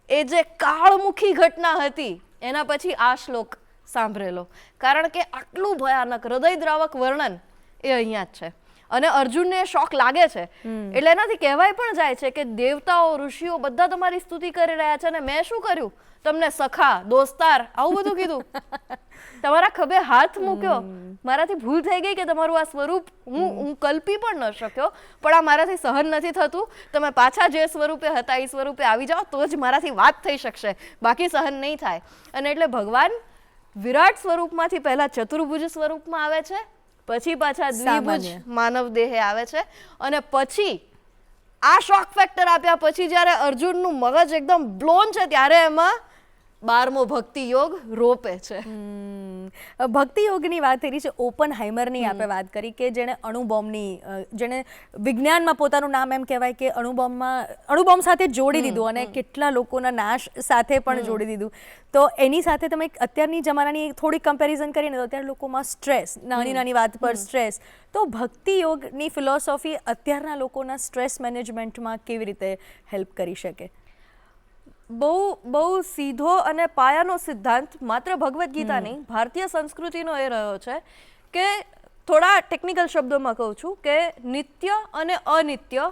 એ જે કાળમુખી ઘટના હતી એના પછી આ શ્લોક સાંભળેલો, કારણ કે આટલું ભયાનક હૃદયદ્રાવક વર્ણન એ અહીંયા જ છે. અને અર્જુનને શોક લાગે છે. એટલે એનાથી કહેવાય પણ જાય છે કે દેવતાઓ, ઋષિઓ બધા તમારી સ્તુતિ કરી રહ્યા છે અને મેં શું કર્યું, તમને સખા, દોસ્તાર આવું બધું કીધું, તમારા ખભે હાથ મૂક્યો, મારાથી ભૂલ થઈ ગઈ કે તમારું આ સ્વરૂપ હું કલ્પી પણ ન શક્યો, પણ આ મારાથી સહન નથી થતું, તમે પાછા જે સ્વરૂપે હતા એ સ્વરૂપે આવી જાઓ તો જ મારાથી વાત થઈ શકશે, બાકી સહન નહીં થાય. અને એટલે ભગવાન વિરાટ સ્વરૂપમાંથી પહેલા ચતુર્ભુજ સ્વરૂપમાં આવે છે, પછી પાછા દ્વિભુજ માનવ દેહે આવે છે. અને પછી આ શોક ફેક્ટર આપ્યા પછી જ્યારે અર્જુનનું મગજ એકદમ બ્લોન છે ત્યારે એમાં 12મો ભક્તિ યોગ રોપે છે.
ભક્તિ યોગની વાત કરી છે, ઓપનહાઇમરની આપણે વાત કરી કે જેણે જેણે વિજ્ઞાનમાં પોતાનું નામ એમ કહેવાય કે અણુબોમ્બ સાથે જોડી દીધું અને કેટલા લોકોના નાશ સાથે પણ જોડી દીધું. તો એની સાથે તમે અત્યારની જમાનાની થોડી કમ્પેરિઝન કરીએ ને તો અત્યારે લોકોમાં સ્ટ્રેસ, નાની નાની વાત પર સ્ટ્રેસ. તો ભક્તિ યોગની ફિલોસોફી અત્યારના લોકોના સ્ટ્રેસ મેનેજમેન્ટમાં કેવી રીતે હેલ્પ કરી શકે?
બહુ સીધો અને પાયાનો સિદ્ધાંત માત્ર ભગવદ્ ગીતા નહીં, ભારતીય સંસ્કૃતિનો એ રહ્યો છે કે થોડા ટેકનિકલ શબ્દોમાં કહું છું કે નિત્ય અને અનિત્ય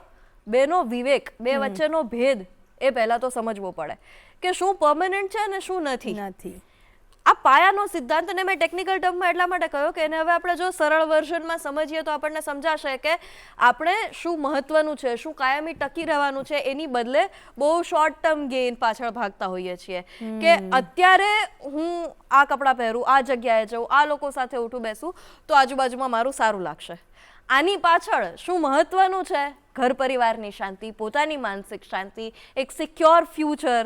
બેનો વિવેક, બે વચ્ચેનો ભેદ એ પહેલા તો સમજવો પડે કે શું પરમેનન્ટ છે અને શું નથી. આ પાયાનો સિદ્ધાંત, અને મેં ટેકનિકલ ટર્મમાં એટલા માટે કહ્યો કે એને હવે આપણે જો સરળ વર્ઝનમાં સમજીએ તો આપણને સમજાશે કે આપણે શું મહત્વનું છે, શું કાયમી ટકી રહેવાનું છે, એની બદલે બહુ શોર્ટ ટર્મ ગેઇન પાછળ ભાગતા હોઈએ છીએ કે અત્યારે હું આ કપડાં પહેરું, આ જગ્યાએ જઉં, આ લોકો સાથે ઉઠું બેસું તો આજુબાજુમાં મારું સારું લાગશે. આની પાછળ શું મહત્વનું છે? ઘર પરિવારની શાંતિ, પોતાની માનસિક શાંતિ, એક સિક્યોર ફ્યુચર.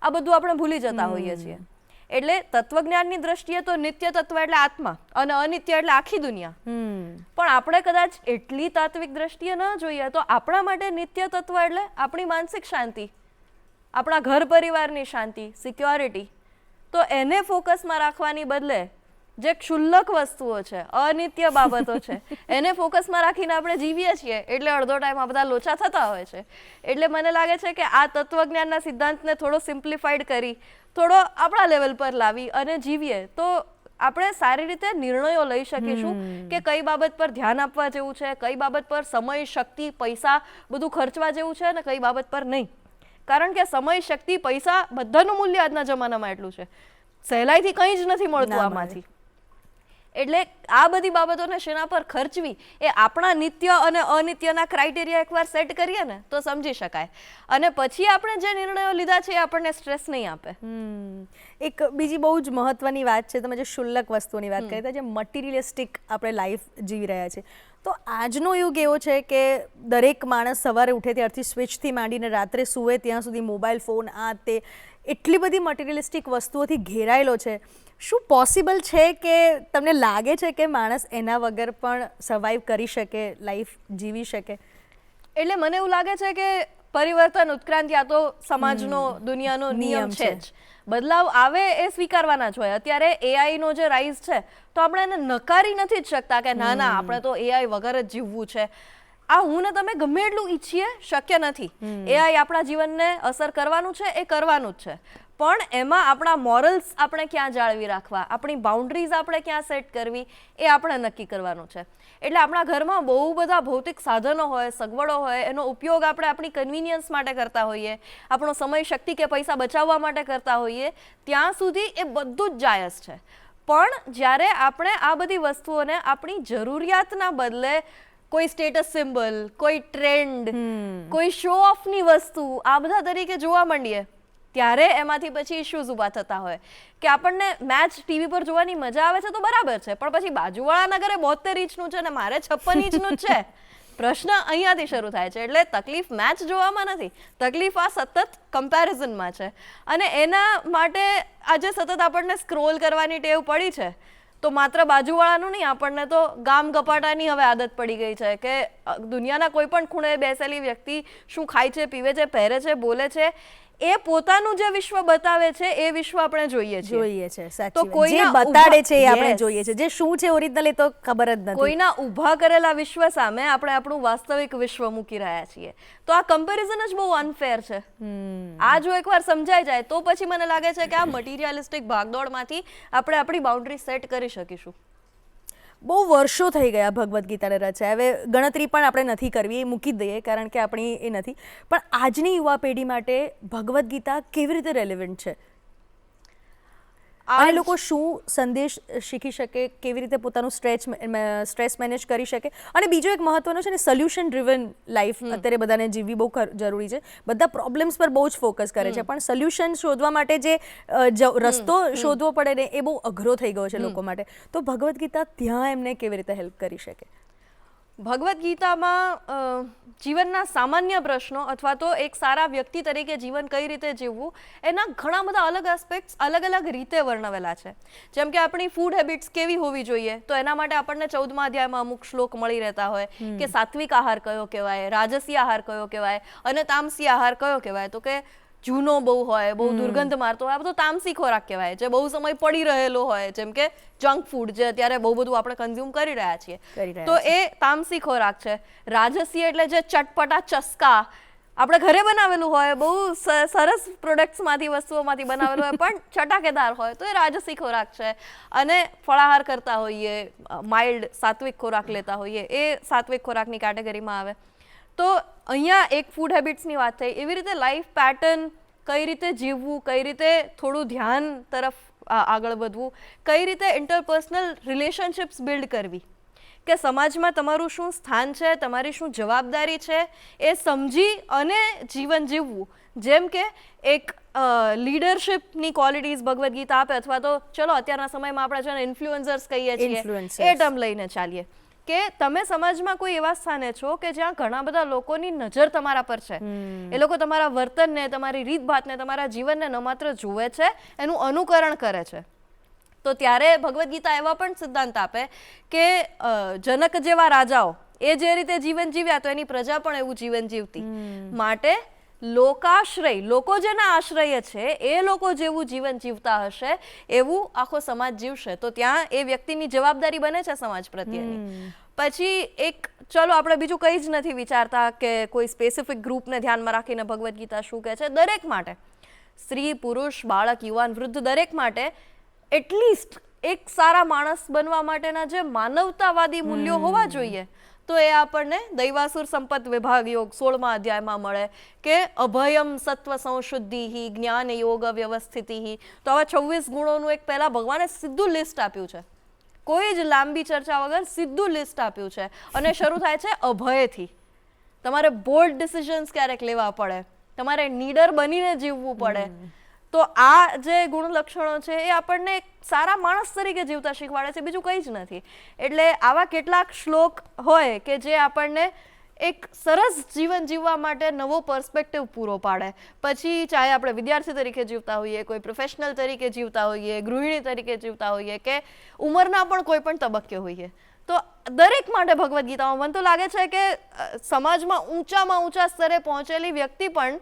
આ બધું આપણે ભૂલી જતા હોઈએ છીએ. એટલે તત્વજ્ઞાનની દ્રષ્ટિએ તો નિત્ય તત્વ એટલે આત્મા અને અનિત્ય એટલે આખી દુનિયા. પણ આપણે કદાચ એટલી તાત્વિક દ્રષ્ટિએ ન જોઈએ તો આપણા માટે નિત્ય તત્વ એટલે આપણી માનસિક શાંતિ, આપણા ઘર પરિવારની શાંતિ, સિક્યોરિટી. તો એને ફોકસમાં રાખવાની બદલે જે ક્ષુલ્લક વસ્તુઓ છે, અનિત્ય બાબતો છે, એને ફોકસમાં રાખીને આપણે જીવીએ છીએ એટલે અડધો ટાઈમ આ બધા લોચા થતા હોય છે. એટલે મને લાગે છે કે આ તત્વજ્ઞાનના સિદ્ધાંતને થોડો સિમ્પ્લિફાઈડ કરી, થોડો આપણા લેવલ પર લાવી અને જીવીએ તો આપણે સારી રીતે નિર્ણયો લઈ શકીશું કે કઈ બાબત પર ધ્યાન આપવા જેવું છે, કઈ બાબત પર સમય, શક્તિ, પૈસા બધું ખર્ચવા જેવું છે અને કઈ બાબત પર નહીં. કારણ કે સમય, શક્તિ, પૈસા બધાનું મૂલ્ય આજના જમાનામાં એટલું છે, સહેલાઈથી કંઈ જ નથી મળતું આમાંથી. એટલે આ બધી બાબતોને શેના પર ખર્ચવી એ આપણા નિત્ય અને અનિત્યના ક્રાઇટેરિયા એકવાર સેટ કરીએ ને તો સમજી શકાય, અને પછી આપણે જે નિર્ણયો લીધા છે એ આપણને સ્ટ્રેસ નહીં આપે.
એક બીજી બહુ જ મહત્વની વાત છે, તમે જે ક્ષુલ્લક વસ્તુઓની વાત કરી, જે મટીરિયલિસ્ટિક આપણે લાઈફ જીવી રહ્યા છે. તો આજનો યુગ એવો છે કે દરેક માણસ સવારે ઉઠે ત્યારથી સ્વિચથી માંડીને રાત્રે સૂવે ત્યાં સુધી મોબાઈલ ફોન, આ તે એટલી બધી મટીરિયલિસ્ટિક વસ્તુઓથી ઘેરાયેલો છે. શું પોસિબલ છે કે તમને લાગે છે કે માણસ એના વગર પણ સર્વાઈવ કરી શકે, લાઈફ જીવી શકે?
એટલે મને એવું લાગે છે કે પરિવર્તન, ઉત્ક્રાંતિ આ તો સમાજનો, દુનિયાનો નિયમ છે જ. બદલાવ આવે એ સ્વીકારવાના જ હોય. અત્યારે એઆઈનો જે રાઇઝ છે તો આપણે એને નકારી નથી જ શકતા કે ના ના આપણે તો એઆઈ વગર જ જીવવું છે. આ હું ને તમે ગમે એટલું ઈચ્છીએ શક્ય નથી. એઆઈ આપણા જીવનને અસર કરવાનું છે એ કરવાનું જ છે, પણ એમાં આપણા મોરલ્સ આપણે ક્યાં જાળવી રાખવા, આપણી બાઉન્ડ્રીઝ આપણે ક્યાં સેટ કરવી એ આપણે નક્કી કરવાનું છે. એટલે આપણા ઘરમાં બહુ બધા ભૌતિક સાધનો હોય, સગવડો હોય, એનો ઉપયોગ આપણે આપણી કન્વિનિયન્સ માટે કરતા હોઈએ, આપણો સમય, શક્તિ કે પૈસા બચાવવા માટે કરતા હોઈએ, ત્યાં સુધી એ બધું જ જાયઝ છે. પણ જ્યારે આપણે આ બધી વસ્તુઓને આપણી જરૂરિયાતના બદલે કોઈ સ્ટેટસ સિમ્બલ, કોઈ ટ્રેન્ડ, કોઈ શો ઓફની વસ્તુ આ બધા તરીકે જોવા માંડીએ ત્યારે એમાંથી પછી ઇશ્યુઝ ઊભા થતા હોય કે આપણને મેચ ટીવી પર જોવાની મજા આવે છે તો બરાબર છે, પણ પછી બાજુવાળાના ઘરે 72 ઇંચનું છે અને મારે 56 ઇંચનું જ છે. પ્રશ્ન અહીંયાથી શરૂ થાય છે. એટલે તકલીફ મેચ જોવામાં નથી, તકલીફ આ સતત કમ્પેરિઝનમાં છે. અને એના માટે આજે સતત આપણને સ્ક્રોલ કરવાની ટેવ પડી છે તો માત્ર બાજુવાળાનું નહીં, આપણને તો ગામ ગપાટાની હવે આદત પડી ગઈ છે કે દુનિયાના કોઈ પણ ખૂણે બેસેલી વ્યક્તિ શું ખાય છે, પીવે છે, પહેરે છે, બોલે છે, એ પોતાનું જે વિશ્વ બતાવે છે એ વિશ્વ આપણે જોઈએ છે.
તો કોઈ જે બતાડે છે એ આપણે જોઈએ છે, જે શું છે ઓરિજિનલ એ તો ખબર જ નથી.
કોઈના ઊભા કરેલા વિશ્વ સામે આપણે આપણું વાસ્તવિક વિશ્વ મૂકી રહ્યા છીએ. તો આ કમ્પેરિઝન જ બહુ અનફેર છે. આ જો એકવાર સમજાઈ જાય તો પછી મને લાગે છે કે આ મટીરિયલિસ્ટિક ભાગદોડમાંથી આપણે આપણી બાઉન્ડ્રી સેટ કરી શકીશું.
બહુ વર્ષો થઈ ગયા ભગવદ્ ગીતાને રચ્યા, હવે ગણતરી પણ આપણે નથી કરવી, એ મૂકી દઈએ કારણ કે આપણી એ નથી. પણ આજની યુવા પેઢી માટે ભગવદ્ ગીતા કેવી રીતે રેલેવન્ટ છે? આ લોકો શું સંદેશ શીખી શકે, કેવી રીતે પોતાનું સ્ટ્રેસ મેનેજ કરી શકે? અને બીજો એક મહત્વનો છે ને, સોલ્યુશન ડ્રિવન લાઈફ અત્યારે બધાને જીવવી બહુ જરૂરી છે. બધા પ્રોબ્લેમ્સ પર બહુ જ ફોકસ કરે છે, પણ સોલ્યુશન શોધવા માટે જે રસ્તો શોધવો પડે ને એ બહુ અઘરો થઈ ગયો છે લોકો માટે. તો ભગવદ્ ગીતા ત્યાં એમને કેવી રીતે હેલ્પ કરી શકે?
ભગવદ્ ગીતામાં જીવનના સામાન્ય પ્રશ્નો અથવા તો એક સારા વ્યક્તિ તરીકે જીવન કઈ રીતે જીવવું એના ઘણા બધા અલગ એસ્પેક્ટ્સ અલગ અલગ રીતે વર્ણવેલા છે. જેમ કે આપણી ફૂડ હેબિટ્સ કેવી હોવી જોઈએ, તો એના માટે આપણને 14મા અધ્યાયમાં અમુક શ્લોક મળી રહેતા હોય કે સાત્વિક આહાર કયો કહેવાય, રાજસી આહાર કયો કહેવાય અને તામસી આહાર કયો કહેવાય. તો કે જૂનો બહુ હોય, બહુ દુર્ગંધ મારતો હોય, આ બધો તામસી ખોરાક કહેવાય, જે બહુ સમય પડી રહેલો હોય, જેમ કે જંક ફૂડ જે અત્યારે બહુ બધું આપણે કન્ઝ્યુમ કરી રહ્યા છીએ, તો એ તામસી ખોરાક છે. રાજસી એટલે જે ચટપટા ચસ્કા આપણે ઘરે બનાવેલું હોય, બહુ સરસ પ્રોડક્ટ્સમાંથી વસ્તુઓમાંથી બનાવેલું હોય પણ ચટાકેદાર હોય, તો એ રાજસી ખોરાક છે. અને ફળાહાર કરતા હોઈએ, માઇલ્ડ સાત્વિક ખોરાક લેતા હોઈએ, એ સાત્વિક ખોરાકની કેટેગરીમાં આવે. તો અહીંયા એક ફૂડ હેબિટ્સની વાત થઈ, એવી રીતે લાઈફ પેટર્ન, કઈ રીતે જીવવું, કઈ રીતે થોડું ધ્યાન તરફ આગળ વધવું, કઈ રીતે ઇન્ટરપર્સનલ રિલેશનશિપ્સ બિલ્ડ કરવી, કે સમાજમાં તમારું શું સ્થાન છે, તમારી શું જવાબદારી છે, એ સમજી અને જીવન જીવવું. જેમ કે એક લીડરશિપની ક્વોલિટીઝ ભગવદ્ ગીતા આપે, અથવા તો ચલો અત્યારના સમયમાં આપણે છે ને ઇન્ફ્લુએન્સર્સ કહીએ છીએ, એ ટર્મ લઈને ચાલીએ કે તમે સમાજમાં કોઈ એવા સ્થાને છો કે જ્યાં ઘણા બધા લોકોની નજર તમારા પર છે. એ લોકો તમારા વર્તનને, તમારી રીતભાતને, તમારા જીવનને ન માત્ર જુએ છે, એનું અનુકરણ કરે છે. તો ત્યારે ભગવદ્ ગીતા એવા પણ સિદ્ધાંત આપે કે જનક જેવા રાજાઓ એ જે રીતે જીવન જીવ્યા, તો એની પ્રજા પણ એવું જીવન જીવતી. માટે લોકાશ્રય, લોકો જેના આશ્રય છે એ લોકો જેવું જીવન જીવતા હશે એવું આખો સમાજ જીવશે. તો ત્યાં એ વ્યક્તિની જવાબદારી બને છે સમાજ પ્રત્યેની. પછી એક ચલો આપણે બીજું કંઈ જ નથી વિચારતા કે કોઈ સ્પેસિફિક ગ્રુપને ધ્યાનમાં રાખીને ભગવદ્ ગીતા શું કહે છે. દરેક માટે, સ્ત્રી, પુરુષ, બાળક, યુવાન, વૃદ્ધ, દરેક માટે એટલીસ્ટ એક સારા માણસ બનવા માટેના જે માનવતાવાદી મૂલ્યો હોવા જોઈએ, તો એ આપણને દૈવાસુર સંપત્ત વિભાગ યોગ 16મા અધ્યાયમાં મળે કે અભયમ સત્વ સંશુદ્ધિ, જ્ઞાન યોગ વ્યવસ્થિતિ. તો આવા 26 ગુણોનું એક પહેલા ભગવાને સીધું લિસ્ટ આપ્યું છે, કોઈ જ લાંબી ચર્ચા વગર સીધું લિસ્ટ આપ્યું છે. અને શરૂ થાય છે અભયથી. તમારે બોલ્ડ ડિસિઝન્સ ક્યારેક લેવા પડે, તમારે નીડર બનીને જીવવું પડે. તો આ જે ગુણ લક્ષણો છે એ આપણને એક સારા માણસ તરીકે જીવતા શીખવાડે છે, બીજું કંઈ જ નથી. એટલે આવા કેટલાક શ્લોક હોય કે જે આપણને એક સરસ જીવન જીવવા માટે નવો પર્સપેક્ટિવ પૂરો પાડે. પછી ચાહે આપણે વિદ્યાર્થી તરીકે જીવતા હોઈએ, કોઈ પ્રોફેશનલ તરીકે જીવતા હોઈએ, ગૃહિણી તરીકે જીવતા હોઈએ, કે ઉંમરના પણ કોઈ પણ તબક્કે હોઈએ, તો દરેક માટે ભગવદ્ ગીતામાં મને તો લાગે છે કે સમાજમાં ઊંચામાં ઊંચા સ્તરે પહોંચેલી વ્યક્તિ પણ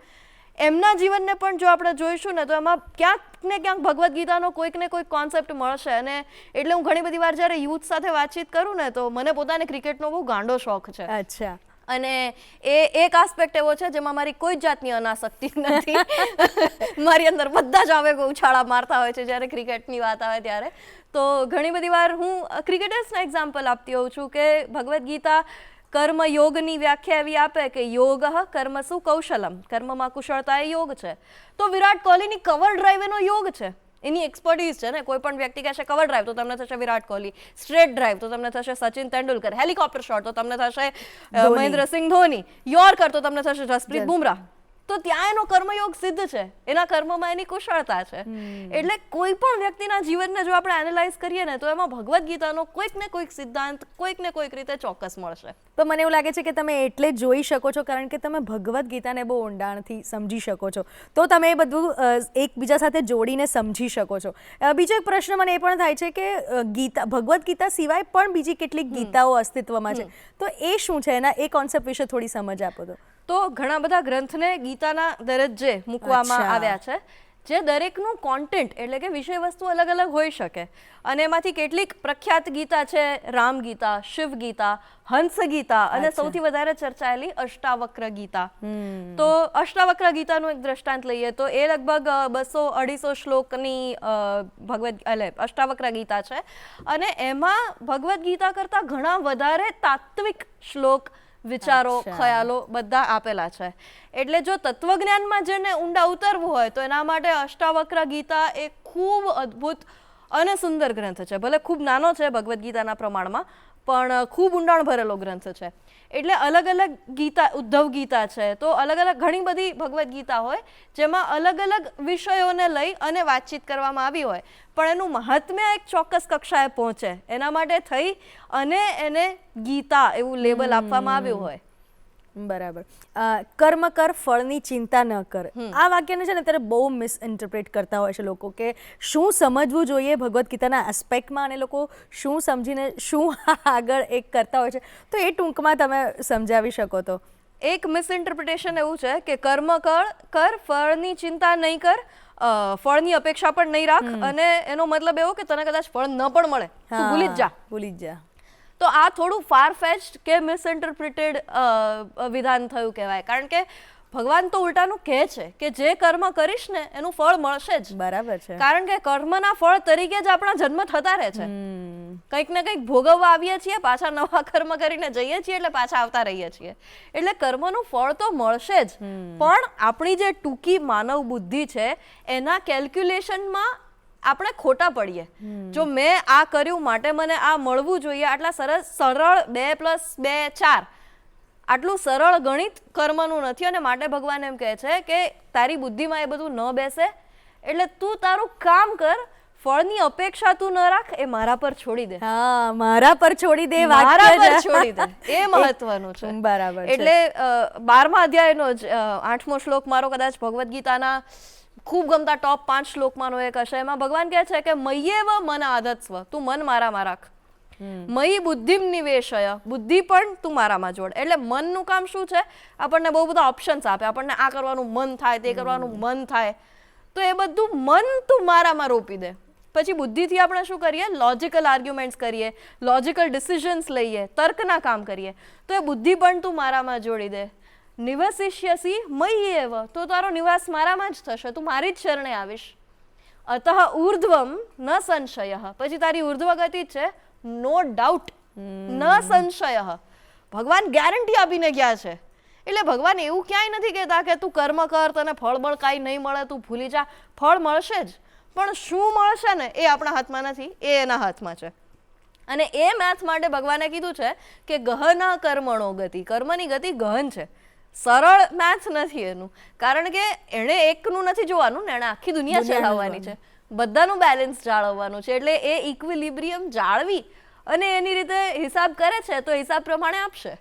એમના જીવનને પણ જો આપણે જોઈશું ને, તો એમાં ક્યાંક ને ક્યાંક ભગવદ્ ગીતાનો કોઈક ને કોઈક કોન્સેપ્ટ મળશે. અને એટલે હું ઘણી બધી વાર જ્યારે યુથ સાથે વાતચીત કરું ને, તો મને પોતાને ક્રિકેટનો બહુ ગાંડો શોખ છે.
અચ્છા.
અને એ એક આસ્પેક્ટ એવો છે જેમાં મારી કોઈ જાતની અનાસક્તિ નથી. મારી અંદર બધા જ આવેગો ઉછાળા મારતા હોય છે જ્યારે ક્રિકેટની વાત આવે ત્યારે. તો ઘણી બધી વાર હું ક્રિકેટર્સના એક્ઝામ્પલ આપતી હોઉં છું કે ભગવદ્ ગીતા કર્મ યોગની વ્યાખ્યા એવી આપે કે યોગ કર્મસુ કૌશલમ, કર્મમાં કુશળતા એ યોગ છે. તો વિરાટ કોહલીની કવર ડ્રાઈવ એનો યોગ છે, એની એક્સપર્ટીઝ છે ને. કોઈ પણ વ્યક્તિ કહેશે કવર ડ્રાઈવ તો તમને થશે વિરાટ કોહલી, સ્ટ્રેટ ડ્રાઈવ તો તમને થશે સચિન તેંડુલકર, હેલિકોપ્ટર શોટ તો તમને થશે મહેન્દ્રસિંહ ધોની, યોર્કર તો તમને થશે જસપ્રીત બુમરાહ. તો ત્યાં એનો કર્મયોગ સિદ્ધ છે, એના કર્મમાં એની કુશળતા છે. એટલે કોઈ પણ વ્યક્તિના જીવનને જો આપણે એનાલાઇઝ કરીએ ને, તો એમાં ભગવદ્ ગીતાનો કોઈક ને કોઈક સિદ્ધાંત કોઈક ને કોઈક રીતે ચોક્કસ મળશે.
તો મને એવું લાગે છે કે તમે એટલે જ જોઈ શકો છો કારણ કે તમે ભગવદ્ ગીતાને બહુ ઊંડાણથી સમજી શકો છો, તો તમે એ બધું એકબીજા સાથે જોડીને સમજી શકો છો. બીજો એક પ્રશ્ન મને એ પણ થાય છે કે ભગવદ્ ગીતા સિવાય પણ બીજી કેટલીક ગીતાઓ અસ્તિત્વમાં છે, તો એ શું છે, એના એ કોન્સેપ્ટ વિશે થોડી સમજ આપો.
તો ઘણા બધા ગ્રંથને ગીતાના દરજ્જે મૂકવામાં આવ્યા છે, જે દરેકનું કોન્ટેન્ટ એટલે કે વિષય વસ્તુ અલગ અલગ હોઈ શકે. અને એમાંથી કેટલીક પ્રખ્યાત ગીતા છે, રામ ગીતા, શિવ ગીતા, હંસ ગીતા અને સૌથી વધારે ચર્ચાયેલી અષ્ટાવક્ર ગીતા. તો અષ્ટાવક્ર ગીતાનું એક દ્રષ્ટાંત લઈએ તો એ લગભગ 200-250 શ્લોકની અષ્ટાવક્ર ગીતા છે. અને એમાં ભગવદ્ ગીતા કરતાં ઘણા વધારે તાત્વિક શ્લોક, વિચારો, ખ્યાલો બધા આપેલા છે. એટલે જો તત્વજ્ઞાનમાં જેને ઊંડા ઉતરવું હોય તો એના માટે અષ્ટાવક્ર ગીતા એ ખૂબ અદ્ભુત અને સુંદર ગ્રંથ છે. ભલે ખૂબ નાનો છે ભગવદ્ ગીતાના પ્રમાણમાં, પણ ખૂબ ઊંડાણ ભરેલો ગ્રંથ છે. એટલે અલગ અલગ ગીતા, ઉદ્ધવ ગીતા છે, તો અલગ અલગ ઘણી બધી ભગવદ્ ગીતા હોય જેમાં અલગ અલગ વિષયોને લઈ અને વાતચીત કરવામાં આવી હોય, પણ એનું મહાત્મ્ય એક ચોક્કસ કક્ષાએ પહોંચે એના માટે થઈ અને એને ગીતા એવું લેબલ આપવામાં આવ્યું હોય.
બરાબર. કર્મ કર ફળની ચિંતા ન કર, આ વાક્યને છે ને અત્યારે બહુ મિસઇન્ટરપ્રેટ કરતા હોય છે લોકો કે શું સમજવું જોઈએ ભગવદ્ ગીતાના એસ્પેક્ટમાં અને લોકો શું સમજીને શું આગળ એક કરતા હોય છે, તો એ ટૂંકમાં તમે સમજાવી શકો તો.
એક મિસઇન્ટરપ્રિટેશન એવું છે કે કર્મ કર ફળની ચિંતા નહીં કર, ફળની અપેક્ષા પણ નહીં રાખ, અને એનો મતલબ એવો કે તને કદાચ ફળ ન પણ મળે તું ભૂલી જ જા. તો આ થોડું ફાર ફેચ્ડ કે મિસઇન્ટરપ્રિટેડ વિધાન થયું કહેવાય, કારણ કે ભગવાન તો ઉલટાનું કહે છે કે જે કર્મ કરીશ ને એનું ફળ મળશે જ.
બરાબર છે.
કારણ કે કર્મના ફળ તરીકે જ આપણા જન્મ થતા રહે છે. કંઈક ને કંઈક ભોગવવા આવીએ છીએ, પાછા નવા કર્મ કરીને જઈએ છીએ, એટલે પાછા આવતા રહીએ છીએ. એટલે કર્મનું ફળ તો મળશે જ, પણ આપણી જે ટૂંકી માનવ બુદ્ધિ છે એના કેલ્ક્યુલેશનમાં આપણે ખોટા પડીએ. જો મેં આ કર્યું માટે મને આ મળવું જોઈએ, આટલા સરળ 2 + 2 4 આટલું સરળ ગણિત કર્મનું નથી, અને માટે ભગવાન એમ કહે છે કે તારી બુદ્ધિમાં એ બધું ન બેસે, એટલે તું તારું કામ કર, ફળની અપેક્ષા તું ન રાખ, એ મારા પર છોડી દે.
હા, મારા પર છોડી દે,
મારા પર છોડી દે, એ મહત્વનું છે.
બરાબર.
એટલે 12મા અધ્યાયનો જ 8મો શ્લોક મારો કદાચ ભગવદ્ ગીતાના ખૂબ ગમતા ટોપ 5 શ્લોકમાંનો એક હશે. એમાં ભગવાન કહે છે કે મય્યેવ મન આધત્સ્વ, તું મન મારામાં રાખ. મયી બુદ્ધિમ નિવેશય, બુદ્ધિ પણ તું મારામાં જોડ. એટલે મનનું કામ શું છે, આપણને બહુ બધા ઓપ્શન્સ આપે, આપણને આ કરવાનું મન થાય, તે કરવાનું મન થાય, તો એ બધું મન તું મારામાં રોપી દે. પછી બુદ્ધિથી આપણે શું કરીએ, લોજિકલ આર્ગ્યુમેન્ટ્સ કરીએ, લોજિકલ ડિસિઝન્સ લઈએ, તર્કના કામ કરીએ, તો એ બુદ્ધિ પણ તું મારામાં જોડી દે. નિવસિષ્યસી મય્યેવ, તો તારો નિવાસ મારામાં જ થશે, તું મારી જ શરણે આવીશ. અતઃ ઉર્ધ્વમ ન સંશય, પછી તારી ઉર્ધ્વ ગતિ છે, નો ડાઉટ, ન સંશય. ભગવાન ગેરંટી આપીને ગયા છે. એટલે ભગવાન એવું ક્યાંય નથી કહેતા કે તું કર્મ કર, તને ફળ બળ કાંઈ નહીં મળે, તું ભૂલી જા. ફળ મળશે જ, પણ શું મળશે ને એ આપણા હાથમાં નથી, એ એના હાથમાં છે. અને એ મેથ માટે ભગવાને કીધું છે કે ગહના કર્મણો ગતિ, કર્મની ગતિ ગહન છે, સરળ મેથ નથી એનું. કારણ કે એણે એકનું નથી જોવાનું ને, એણે આખી દુનિયા ચલાવવાની છે, બધાનું બેલેન્સ જાળવવાનું છે. એટલે એ ઇક્વિલિબ્રિયમ જાળવી અને એની રીતે હિસાબ કરે છે, તો હિસાબ પ્રમાણે આપશે.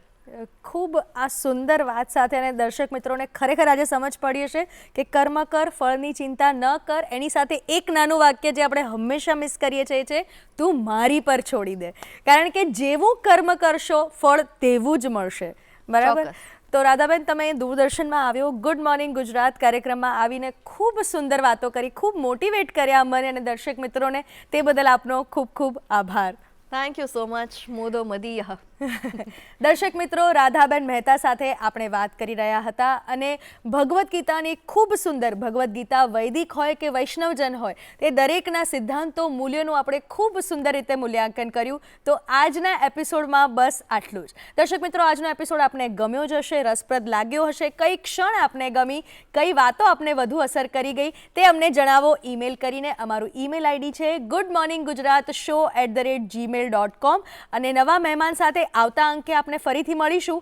ખૂબ આ સુંદર વાત સાથે અને દર્શક મિત્રોને ખરેખર આજે સમજ પડી હશે કે કર્મ કર ફળની ચિંતા ન કર. એની સાથે એક નાનું વાક્ય જે આપણે હંમેશા મિસ કરીએ છીએ છે, તું મારી પર છોડી દે. કારણ કે જેવું કર્મ કરશો ફળ તેવું જ મળશે. બરાબર. તો રાધાબેન, તમે દૂરદર્શનમાં આવ્યો, ગુડ મોર્નિંગ ગુજરાત કાર્યક્રમમાં આવીને ખૂબ સુંદર વાતો કરી, ખૂબ મોટિવેટ કર્યા અમને અને દર્શક મિત્રોને, તે બદલ આપનો ખૂબ ખૂબ આભાર.
Thank you so much. મોદો મદીય.
દર્શક મિત્રો, રાધાબેન મહેતા સાથે આપણે વાત કરી રહ્યા હતા અને ભગવદ્ ગીતાની ખૂબ સુંદર, ભગવદ્ ગીતા વૈદિક હોય કે વૈષ્ણવજન હોય, તે દરેકના સિદ્ધાંતો, મૂલ્યોનું આપણે ખૂબ સુંદર રીતે મૂલ્યાંકન કર્યું. તો આજના એપિસોડમાં બસ આટલું જ. દર્શક મિત્રો, આજનો એપિસોડ આપને ગમ્યો જ હશે, રસપ્રદ લાગ્યો હશે, કઈ ક્ષણ આપને ગમી, કઈ વાતો આપને વધુ અસર કરી ગઈ, તે અમને જણાવો ઈમેલ કરીને. અમારું ઈમેલ આઈડી છે goodmorninggujarat@gmail.com. અને નવા મહેમાન સાથે આવતા અંકે આપણે ફરીથી મળીશું.